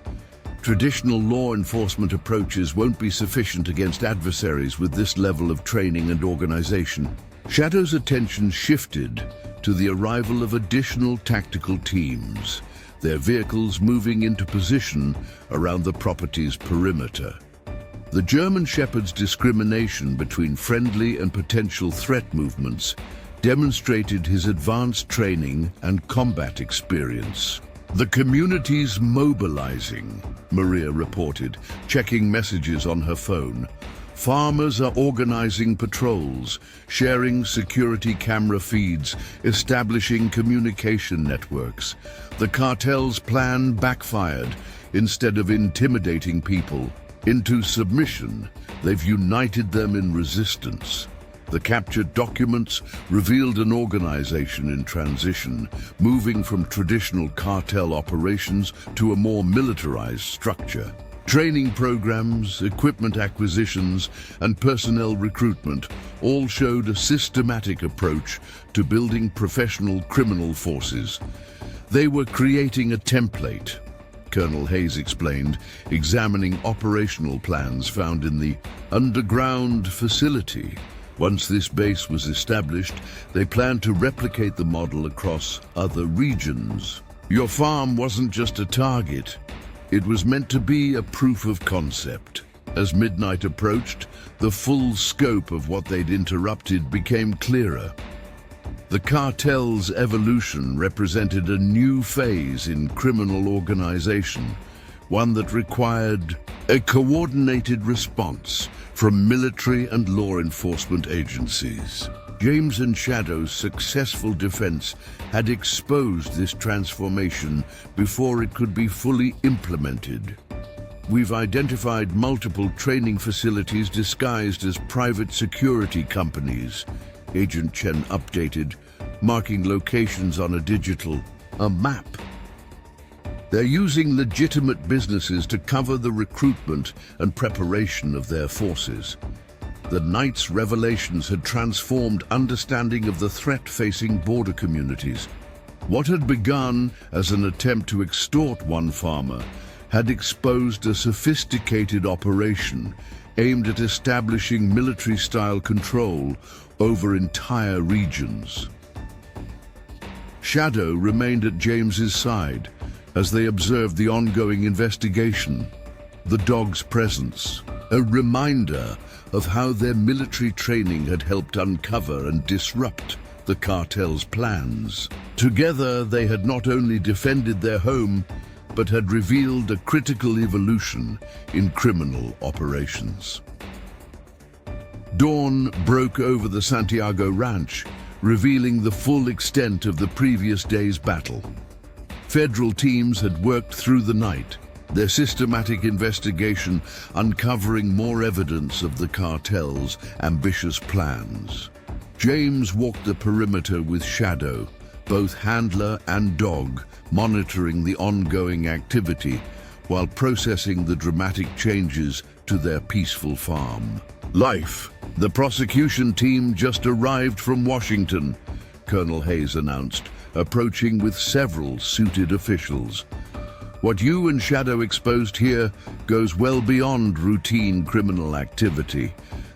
Traditional law enforcement approaches won't be sufficient against adversaries with this level of training and organization. Shadow's attention shifted to the arrival of additional tactical teams, their vehicles moving into position around the property's perimeter. The German Shepherd's discrimination between friendly and potential threat movements demonstrated his advanced training and combat experience. The community's mobilizing, Maria reported, checking messages on her phone. Farmers are organizing patrols, sharing security camera feeds, establishing communication networks. The cartel's plan backfired. Instead of intimidating people into submission, they've united them in resistance. The captured documents revealed an organization in transition, moving from traditional cartel operations to a more militarized structure. Training programs, equipment acquisitions, and personnel recruitment all showed a systematic approach to building professional criminal forces. They were creating a template, Colonel Hayes explained, examining operational plans found in the underground facility. Once this base was established, they planned to replicate the model across other regions. Your farm wasn't just a target. It was meant to be a proof of concept. As midnight approached, the full scope of what they'd interrupted became clearer. The cartel's evolution represented a new phase in criminal organization, one that required a coordinated response from military and law enforcement agencies. James and Shadow's successful defense had exposed this transformation before it could be fully implemented. We've identified multiple training facilities disguised as private security companies, Agent Chen updated, marking locations on a map. They're using legitimate businesses to cover the recruitment and preparation of their forces. The night's revelations had transformed understanding of the threat facing border communities. What had begun as an attempt to extort one farmer had exposed a sophisticated operation aimed at establishing military-style control over entire regions. Shadow remained at James's side as they observed the ongoing investigation. The dog's presence, a reminder of how their military training had helped uncover and disrupt the cartel's plans. Together, they had not only defended their home, but had revealed a critical evolution in criminal operations. Dawn broke over the Santiago Ranch, revealing the full extent of the previous day's battle. Federal teams had worked through the night, their systematic investigation uncovering more evidence of the cartel's ambitious plans. James walked the perimeter with Shadow, both handler and dog, monitoring the ongoing activity while processing the dramatic changes to their peaceful farm. Life. The prosecution team just arrived from Washington, Colonel Hayes announced, approaching with several suited officials. What you and Shadow exposed here goes well beyond routine criminal activity.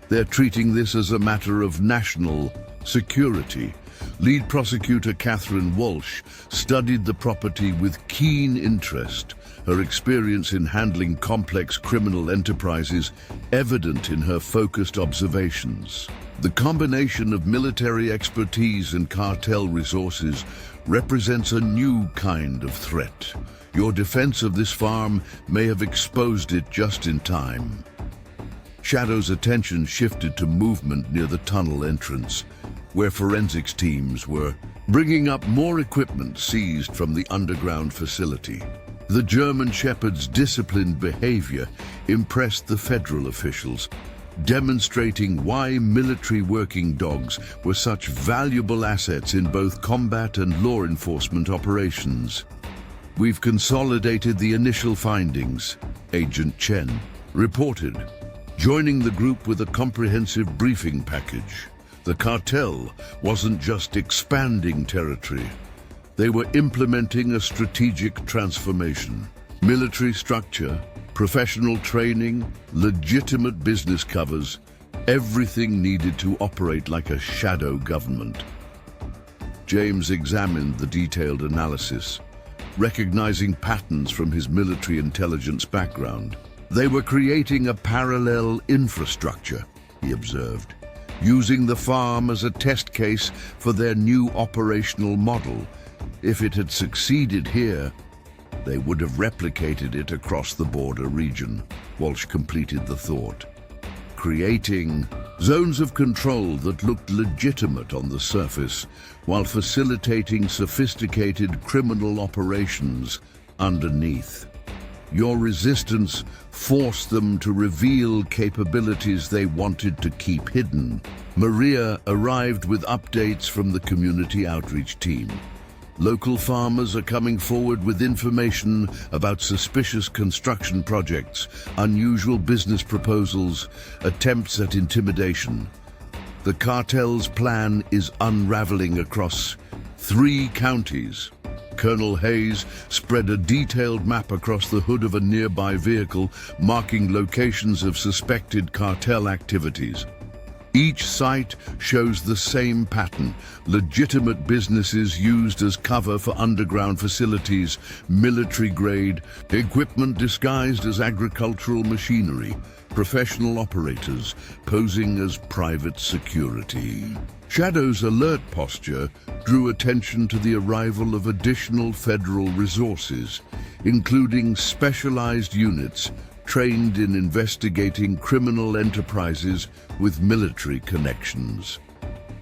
They're treating this as a matter of national security. Lead prosecutor Catherine Walsh studied the property with keen interest, her experience in handling complex criminal enterprises evident in her focused observations. The combination of military expertise and cartel resources represents a new kind of threat. Your defense of this farm may have exposed it just in time. Shadow's attention shifted to movement near the tunnel entrance, where forensics teams were bringing up more equipment seized from the underground facility. The German Shepherd's disciplined behavior impressed the federal officials, demonstrating why military working dogs were such valuable assets in both combat and law enforcement operations. We've consolidated the initial findings, Agent Chen reported, joining the group with a comprehensive briefing package. The cartel wasn't just expanding territory. They were implementing a strategic transformation. Military structure, professional training, legitimate business covers, everything needed to operate like a shadow government. James examined the detailed analysis, recognizing patterns from his military intelligence background. They were creating a parallel infrastructure, he observed, using the farm as a test case for their new operational model. If it had succeeded here, they would have replicated it across the border region. Walsh completed the thought, creating zones of control that looked legitimate on the surface, while facilitating sophisticated criminal operations underneath. Your resistance forced them to reveal capabilities they wanted to keep hidden. Maria arrived with updates from the community outreach team. Local farmers are coming forward with information about suspicious construction projects, unusual business proposals, attempts at intimidation. The cartel's plan is unraveling across 3 counties. Colonel Hayes spread a detailed map across the hood of a nearby vehicle, marking locations of suspected cartel activities. Each site shows the same pattern: legitimate businesses used as cover for underground facilities, military-grade equipment disguised as agricultural machinery, professional operators posing as private security. Shadow's alert posture drew attention to the arrival of additional federal resources, including specialized units trained in investigating criminal enterprises with military connections.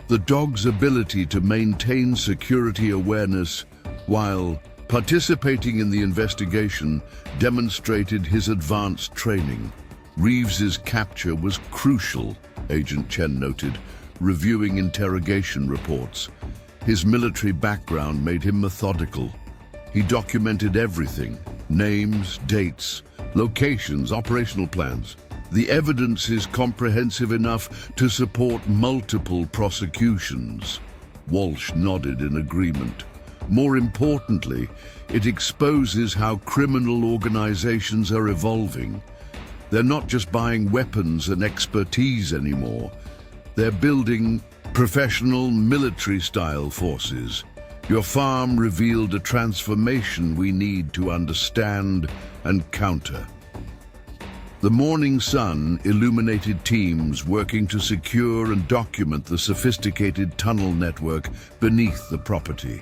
The dog's ability to maintain security awareness while participating in the investigation demonstrated his advanced training. Reeves's capture was crucial, Agent Chen noted, reviewing interrogation reports. His military background made him methodical. He documented everything: names, dates, locations, operational plans. The evidence is comprehensive enough to support multiple prosecutions. Walsh nodded in agreement. More importantly, it exposes how criminal organizations are evolving. They're not just buying weapons and expertise anymore. They're building professional military-style forces. Your farm revealed a transformation we need to understand and counter. The morning sun illuminated teams working to secure and document the sophisticated tunnel network beneath the property.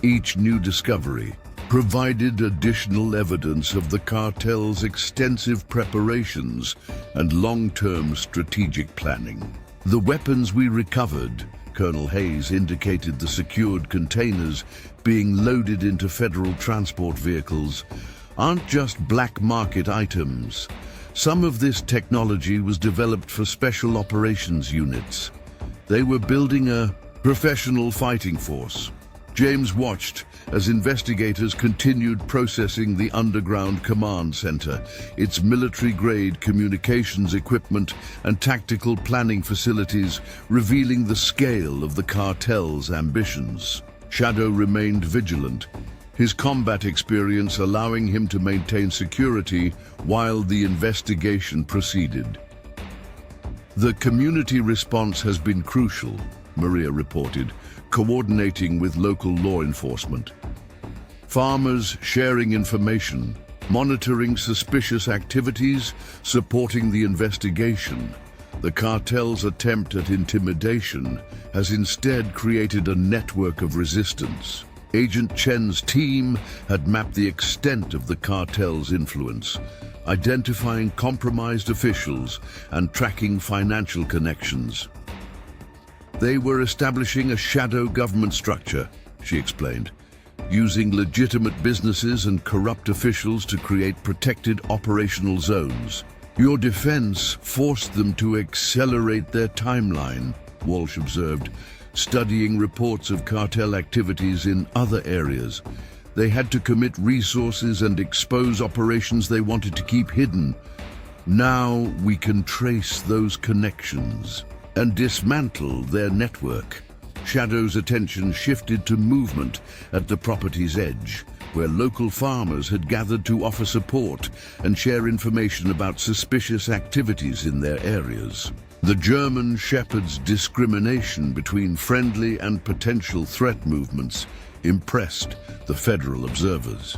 Each new discovery provided additional evidence of the cartel's extensive preparations and long-term strategic planning. The weapons we recovered, Colonel Hayes indicated the secured containers being loaded into federal transport vehicles, aren't just black market items. Some of this technology was developed for special operations units. They were building a professional fighting force. James watched as investigators continued processing the underground command center, its military-grade communications equipment and tactical planning facilities, revealing the scale of the cartel's ambitions. Shadow remained vigilant, his combat experience allowing him to maintain security while the investigation proceeded. The community response has been crucial, Maria reported, coordinating with local law enforcement. Farmers sharing information, monitoring suspicious activities, supporting the investigation. The cartel's attempt at intimidation has instead created a network of resistance. Agent Chen's team had mapped the extent of the cartel's influence, identifying compromised officials and tracking financial connections. They were establishing a shadow government structure, she explained, using legitimate businesses and corrupt officials to create protected operational zones. Your defense forced them to accelerate their timeline, Walsh observed, studying reports of cartel activities in other areas. They had to commit resources and expose operations they wanted to keep hidden. Now we can trace those connections and dismantle their network. Shadow's attention shifted to movement at the property's edge, where local farmers had gathered to offer support and share information about suspicious activities in their areas. The German Shepherd's discrimination between friendly and potential threat movements impressed the federal observers.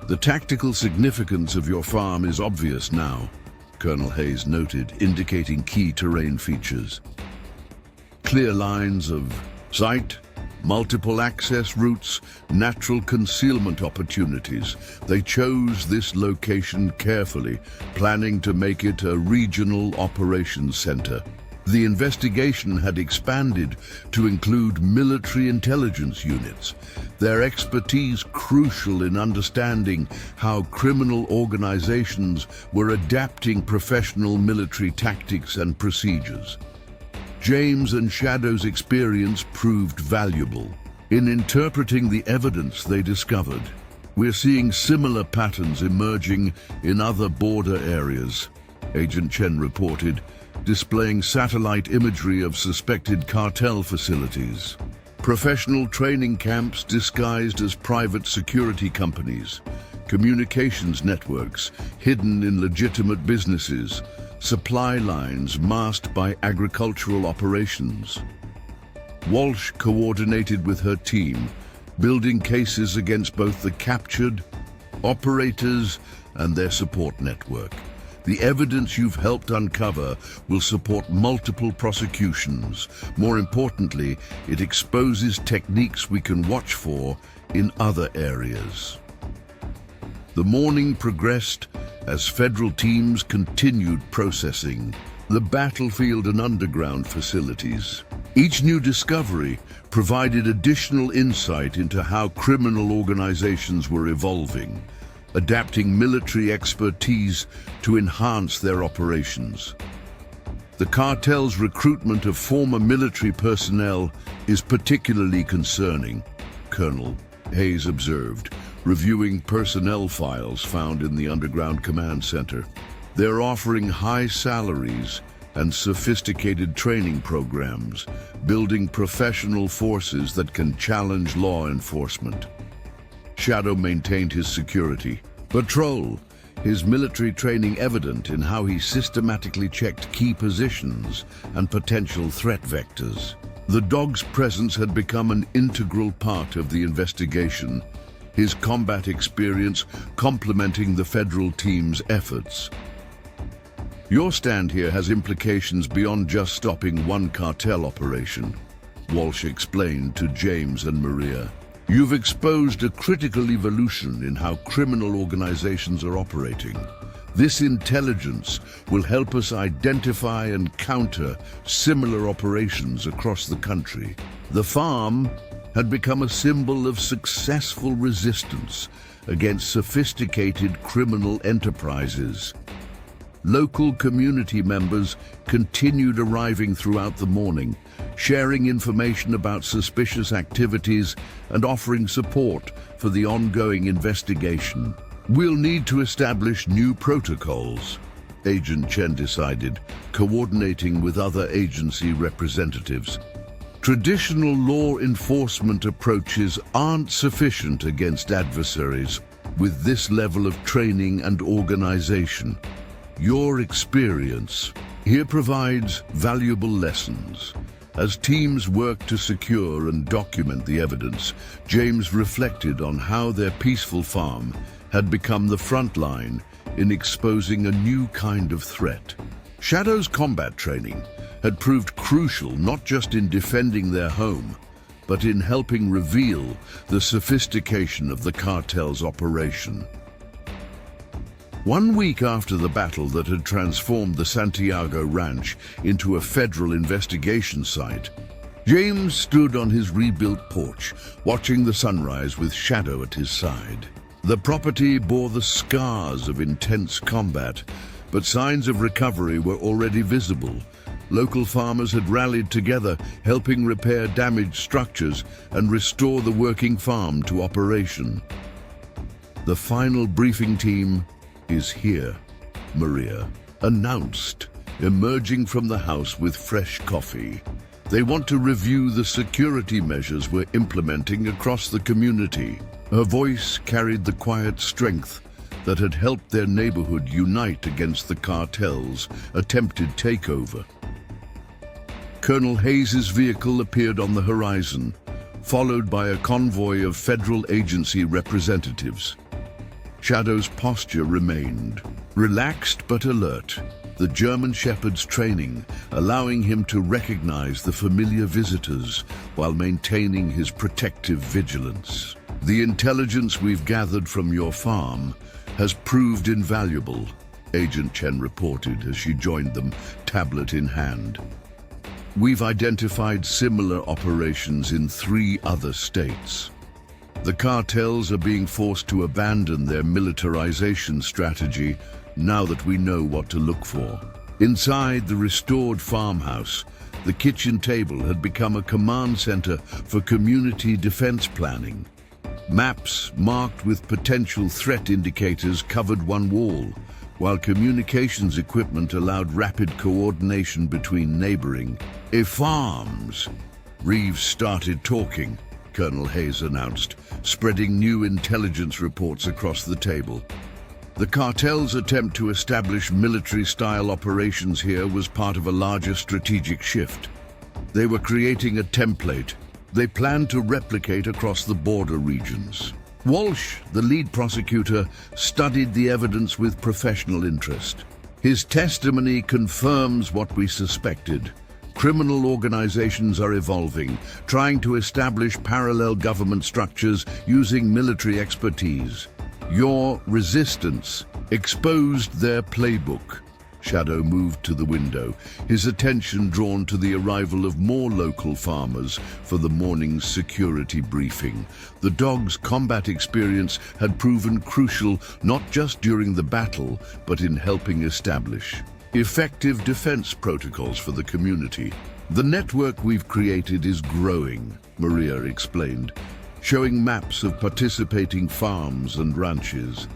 The tactical significance of your farm is obvious now, Colonel Hayes noted, indicating key terrain features. Clear lines of sight, multiple access routes, natural concealment opportunities. They chose this location carefully, planning to make it a regional operations center. The investigation had expanded to include military intelligence units, their expertise crucial in understanding how criminal organizations were adapting professional military tactics and procedures. James and Shadow's experience proved valuable in interpreting the evidence they discovered. We're seeing similar patterns emerging in other border areas, Agent Chen reported, displaying satellite imagery of suspected cartel facilities. Professional training camps disguised as private security companies, communications networks hidden in legitimate businesses, supply lines masked by agricultural operations. Walsh coordinated with her team, building cases against both the captured operators and their support network. The evidence you've helped uncover will support multiple prosecutions. More importantly, it exposes techniques we can watch for in other areas. The morning progressed as federal teams continued processing the battlefield and underground facilities. Each new discovery provided additional insight into how criminal organizations were evolving, adapting military expertise to enhance their operations. The cartel's recruitment of former military personnel is particularly concerning, Colonel Hayes observed, reviewing personnel files found in the underground command center. They're offering high salaries and sophisticated training programs, building professional forces that can challenge law enforcement. Shadow maintained his security patrol, his military training evident in how he systematically checked key positions and potential threat vectors. The dog's presence had become an integral part of the investigation, his combat experience complementing the federal team's efforts. Your stand here has implications beyond just stopping one cartel operation, Walsh explained to James and Maria. You've exposed a critical evolution in how criminal organizations are operating. This intelligence will help us identify and counter similar operations across the country. The farm had become a symbol of successful resistance against sophisticated criminal enterprises. Local community members continued arriving throughout the morning, sharing information about suspicious activities and offering support for the ongoing investigation. We'll need to establish new protocols, Agent Chen decided, coordinating with other agency representatives. Traditional law enforcement approaches aren't sufficient against adversaries with this level of training and organization. Your experience here provides valuable lessons. As teams work to secure and document the evidence, James reflected on how their peaceful farm had become the front line in exposing a new kind of threat. Shadow's combat training had proved crucial not just in defending their home, but in helping reveal the sophistication of the cartel's operation. 1 week after the battle that had transformed the Santiago Ranch into a federal investigation site, James stood on his rebuilt porch, watching the sunrise with Shadow at his side. The property bore the scars of intense combat, but signs of recovery were already visible. Local farmers had rallied together, helping repair damaged structures and restore the working farm to operation. The final briefing team is here, Maria announced, emerging from the house with fresh coffee. They want to review the security measures we're implementing across the community. Her voice carried the quiet strength that had helped their neighborhood unite against the cartel's attempted takeover. Colonel Hayes's vehicle appeared on the horizon, followed by a convoy of federal agency representatives. Shadow's posture remained relaxed but alert, the German Shepherd's training allowing him to recognize the familiar visitors while maintaining his protective vigilance. The intelligence we've gathered from your farm has proved invaluable, Agent Chen reported as she joined them, tablet in hand. We've identified similar operations in 3 other states. The cartels are being forced to abandon their militarization strategy now that we know what to look for. Inside the restored farmhouse, the kitchen table had become a command center for community defense planning. Maps marked with potential threat indicators covered one wall, while communications equipment allowed rapid coordination between neighboring farms. Reeves started talking, Colonel Hayes announced, spreading new intelligence reports across the table. The cartel's attempt to establish military-style operations here was part of a larger strategic shift. They were creating a template they planned to replicate across the border regions. Walsh, the lead prosecutor, studied the evidence with professional interest. His testimony confirms what we suspected. Criminal organizations are evolving, trying to establish parallel government structures using military expertise. Your resistance exposed their playbook. Shadow moved to the window, his attention drawn to the arrival of more local farmers for the morning's security briefing. The dog's combat experience had proven crucial not just during the battle, but in helping establish effective defense protocols for the community. The network we've created is growing, Maria explained, showing maps of participating farms and ranches.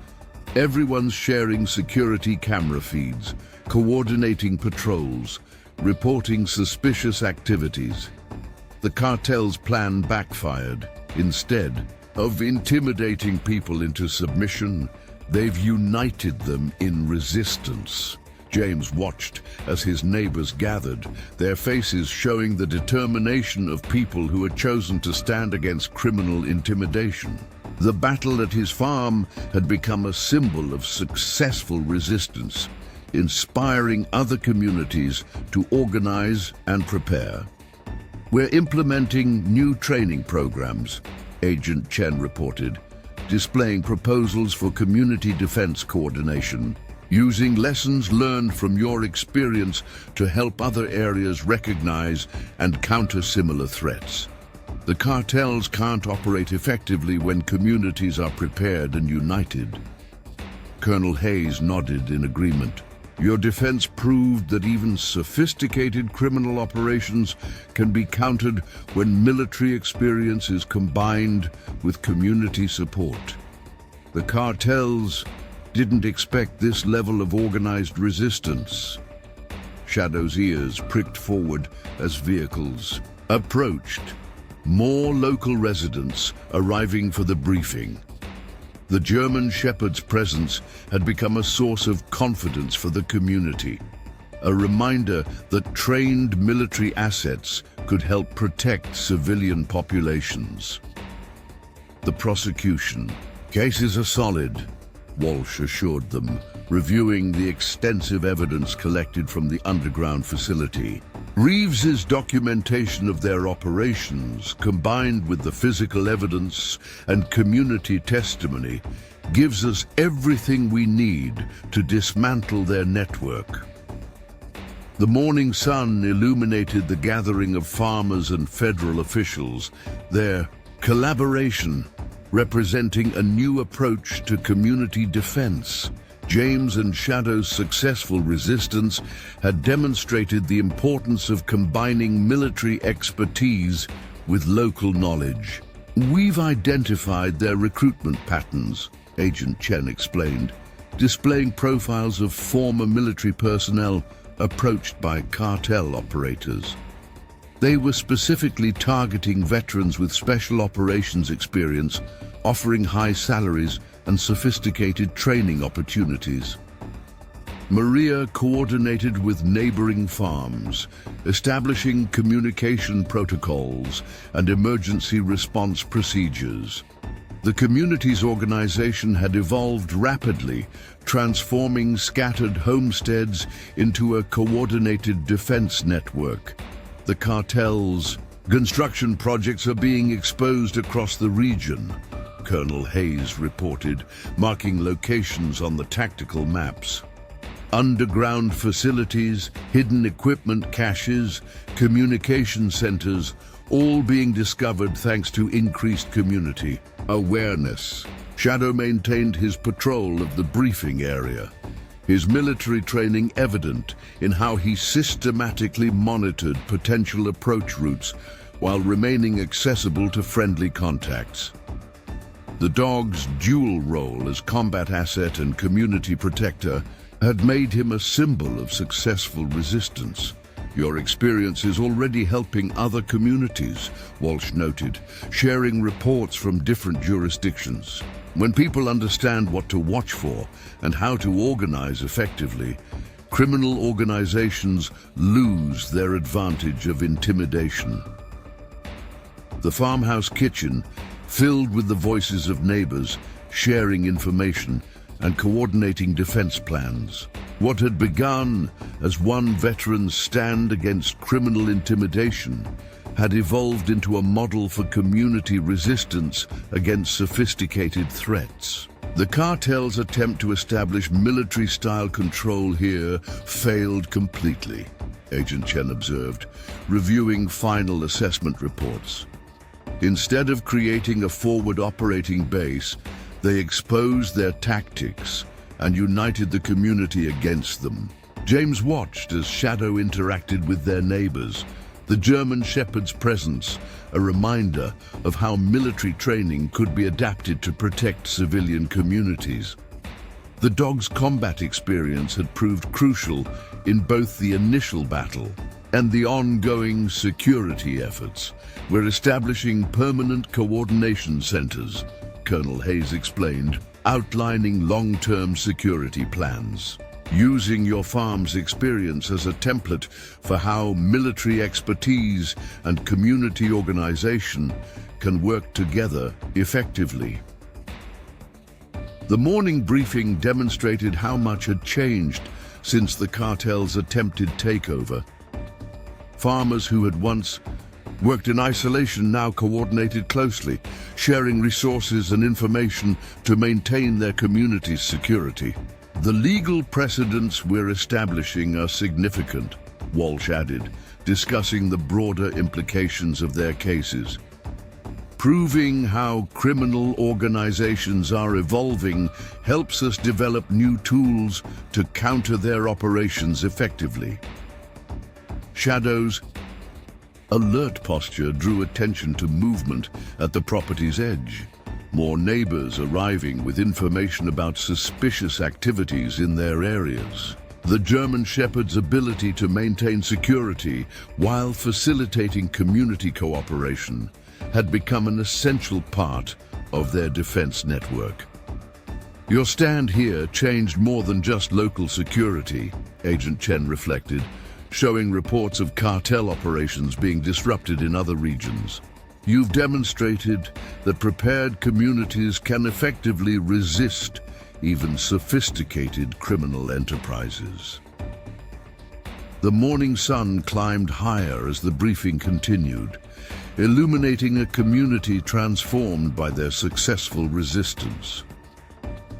Everyone's sharing security camera feeds, coordinating patrols, reporting suspicious activities. The cartel's plan backfired. Instead of intimidating people into submission, they've united them in resistance. James watched as his neighbors gathered, their faces showing the determination of people who had chosen to stand against criminal intimidation. The battle at his farm had become a symbol of successful resistance, inspiring other communities to organize and prepare. We're implementing new training programs, Agent Chen reported, displaying proposals for community defense coordination, using lessons learned from your experience to help other areas recognize and counter similar threats. The cartels can't operate effectively when communities are prepared and united. Colonel Hayes nodded in agreement. Your defense proved that even sophisticated criminal operations can be countered when military experience is combined with community support. The cartels didn't expect this level of organized resistance. Shadow's ears pricked forward as vehicles approached, more local residents arriving for the briefing. The German Shepherd's presence had become a source of confidence for the community, a reminder that trained military assets could help protect civilian populations. The prosecution. Cases are solid, Walsh assured them, reviewing the extensive evidence collected from the underground facility. Reeves's documentation of their operations, combined with the physical evidence and community testimony, gives us everything we need to dismantle their network. The morning sun illuminated the gathering of farmers and federal officials, their collaboration representing a new approach to community defense. James and Shadow's successful resistance had demonstrated the importance of combining military expertise with local knowledge. We've identified their recruitment patterns, Agent Chen explained, displaying profiles of former military personnel approached by cartel operators. They were specifically targeting veterans with special operations experience, offering high salaries and sophisticated training opportunities. Maria coordinated with neighboring farms, establishing communication protocols and emergency response procedures. The community's organization had evolved rapidly, transforming scattered homesteads into a coordinated defense network. The cartel's construction projects are being exposed across the region, Colonel Hayes reported, marking locations on the tactical maps. Underground facilities, hidden equipment caches, communication centers, all being discovered thanks to increased community awareness. Shadow maintained his patrol of the briefing area, his military training evident in how he systematically monitored potential approach routes while remaining accessible to friendly contacts. The dog's dual role as combat asset and community protector had made him a symbol of successful resistance. Your experience is already helping other communities, Walsh noted, sharing reports from different jurisdictions. When people understand what to watch for and how to organize effectively, criminal organizations lose their advantage of intimidation. The farmhouse kitchen, filled with the voices of neighbors, sharing information and coordinating defense plans. What had begun as one veteran's stand against criminal intimidation had evolved into a model for community resistance against sophisticated threats. The cartel's attempt to establish military-style control here failed completely, Agent Chen observed, reviewing final assessment reports. Instead of creating a forward operating base, they exposed their tactics and united the community against them. James watched as Shadow interacted with their neighbors, the German Shepherd's presence, a reminder of how military training could be adapted to protect civilian communities. The dog's combat experience had proved crucial in both the initial battle and the ongoing security efforts. We're establishing permanent coordination centers, Colonel Hayes explained, outlining long-term security plans. Using your farm's experience as a template for how military expertise and community organization can work together effectively. The morning briefing demonstrated how much had changed since the cartel's attempted takeover. Farmers who had once worked in isolation now coordinated closely, sharing resources and information to maintain their community's security. The legal precedents we're establishing are significant, Walsh added, discussing the broader implications of their cases. Proving how criminal organizations are evolving helps us develop new tools to counter their operations effectively. Shadow's alert posture drew attention to movement at the property's edge. More neighbors arriving with information about suspicious activities in their areas. The German Shepherd's ability to maintain security while facilitating community cooperation had become an essential part of their defense network. Your stand here changed more than just local security, Agent Chen reflected, showing reports of cartel operations being disrupted in other regions. You've demonstrated that prepared communities can effectively resist even sophisticated criminal enterprises. The morning sun climbed higher as the briefing continued, illuminating a community transformed by their successful resistance.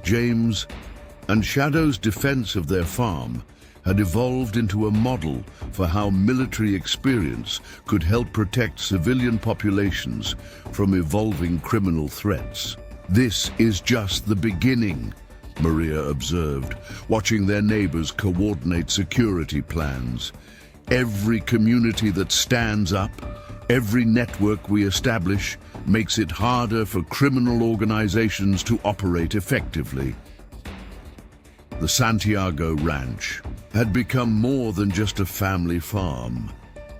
James and Shadow's defense of their farm had evolved into a model for how military experience could help protect civilian populations from evolving criminal threats. This is just the beginning, Maria observed, watching their neighbors coordinate security plans. Every community that stands up, every network we establish, makes it harder for criminal organizations to operate effectively. The Santiago Ranch had become more than just a family farm.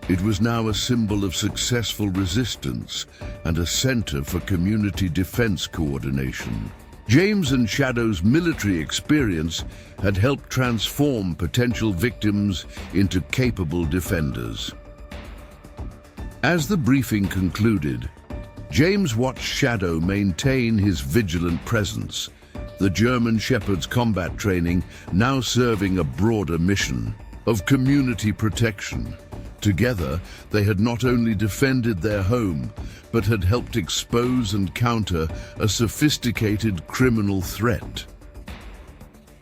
It was now a symbol of successful resistance and a center for community defense coordination. James and Shadow's military experience had helped transform potential victims into capable defenders. As the briefing concluded, James watched Shadow maintain his vigilant presence, the German Shepherd's combat training now serving a broader mission of community protection. Together, they had not only defended their home, but had helped expose and counter a sophisticated criminal threat.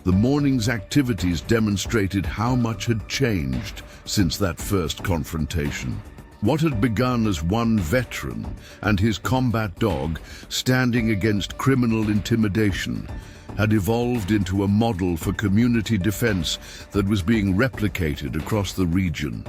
The morning's activities demonstrated how much had changed since that first confrontation. What had begun as one veteran and his combat dog standing against criminal intimidation had evolved into a model for community defense that was being replicated across the region.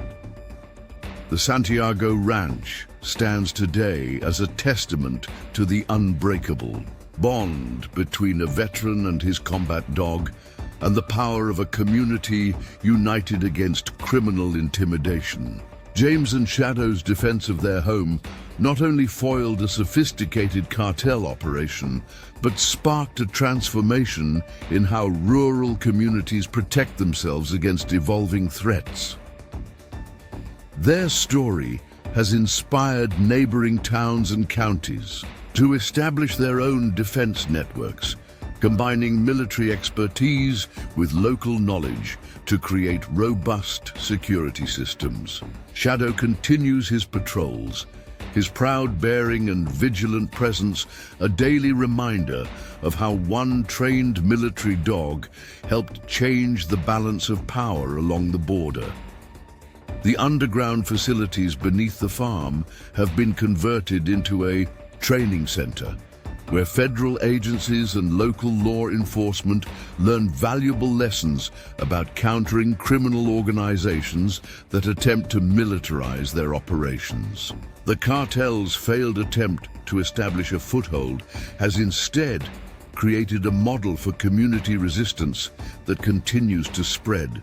The Santiago Ranch stands today as a testament to the unbreakable bond between a veteran and his combat dog and the power of a community united against criminal intimidation. James and Shadow's defense of their home not only foiled a sophisticated cartel operation, but sparked a transformation in how rural communities protect themselves against evolving threats. Their story has inspired neighboring towns and counties to establish their own defense networks, combining military expertise with local knowledge to create robust security systems. Shadow continues his patrols, his proud bearing and vigilant presence a daily reminder of how one trained military dog helped change the balance of power along the border. The underground facilities beneath the farm have been converted into a training center, where federal agencies and local law enforcement learn valuable lessons about countering criminal organizations that attempt to militarize their operations. The cartel's failed attempt to establish a foothold has instead created a model for community resistance that continues to spread.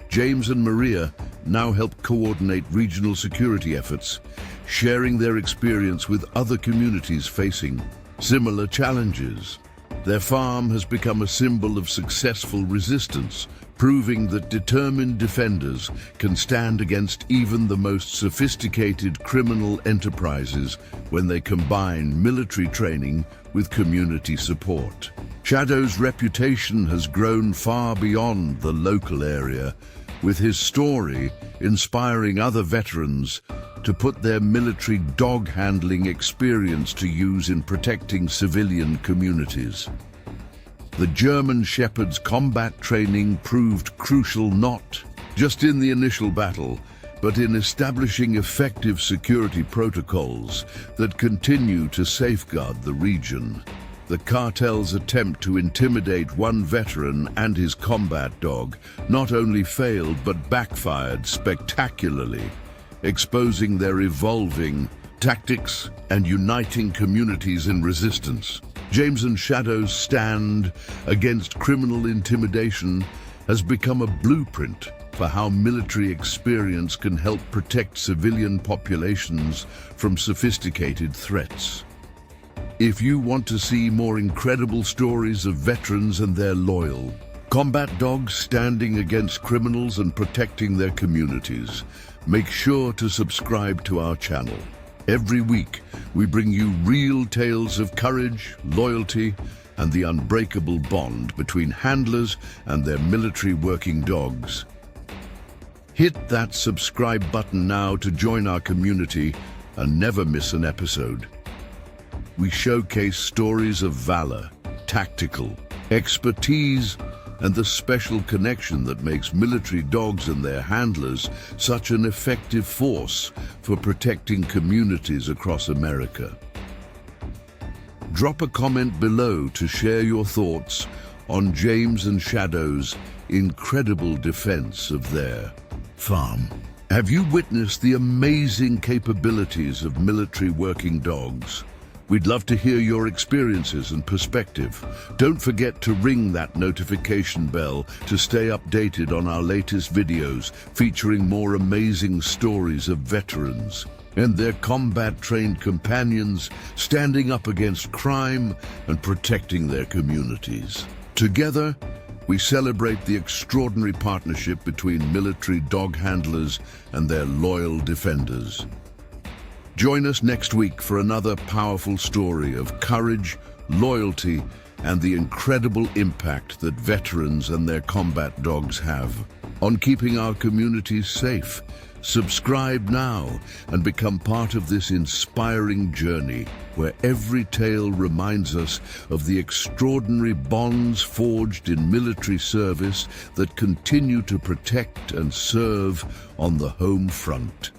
James and Maria now help coordinate regional security efforts, sharing their experience with other communities facing similar challenges. Their farm has become a symbol of successful resistance, proving that determined defenders can stand against even the most sophisticated criminal enterprises when they combine military training with community support. Shadow's reputation has grown far beyond the local area, with his story inspiring other veterans to put their military dog handling experience to use in protecting civilian communities. The German Shepherd's combat training proved crucial not just in the initial battle, but in establishing effective security protocols that continue to safeguard the region. The cartel's attempt to intimidate one veteran and his combat dog not only failed but backfired spectacularly, exposing their evolving tactics and uniting communities in resistance. James and Shadow's stand against criminal intimidation has become a blueprint for how military experience can help protect civilian populations from sophisticated threats. If you want to see more incredible stories of veterans and their loyal combat dogs standing against criminals and protecting their communities, make sure to subscribe to our channel. Every week, we bring you real tales of courage, loyalty, and the unbreakable bond between handlers and their military working dogs. Hit that subscribe button now to join our community and never miss an episode. We showcase stories of valor, tactical expertise, and the special connection that makes military dogs and their handlers such an effective force for protecting communities across America. Drop a comment below to share your thoughts on James and Shadow's incredible defense of their farm. Have you witnessed the amazing capabilities of military working dogs? We'd love to hear your experiences and perspective. Don't forget to ring that notification bell to stay updated on our latest videos featuring more amazing stories of veterans and their combat-trained companions standing up against crime and protecting their communities. Together, we celebrate the extraordinary partnership between military dog handlers and their loyal defenders. Join us next week for another powerful story of courage, loyalty, and the incredible impact that veterans and their combat dogs have on keeping our communities safe. Subscribe now and become part of this inspiring journey where every tale reminds us of the extraordinary bonds forged in military service that continue to protect and serve on the home front.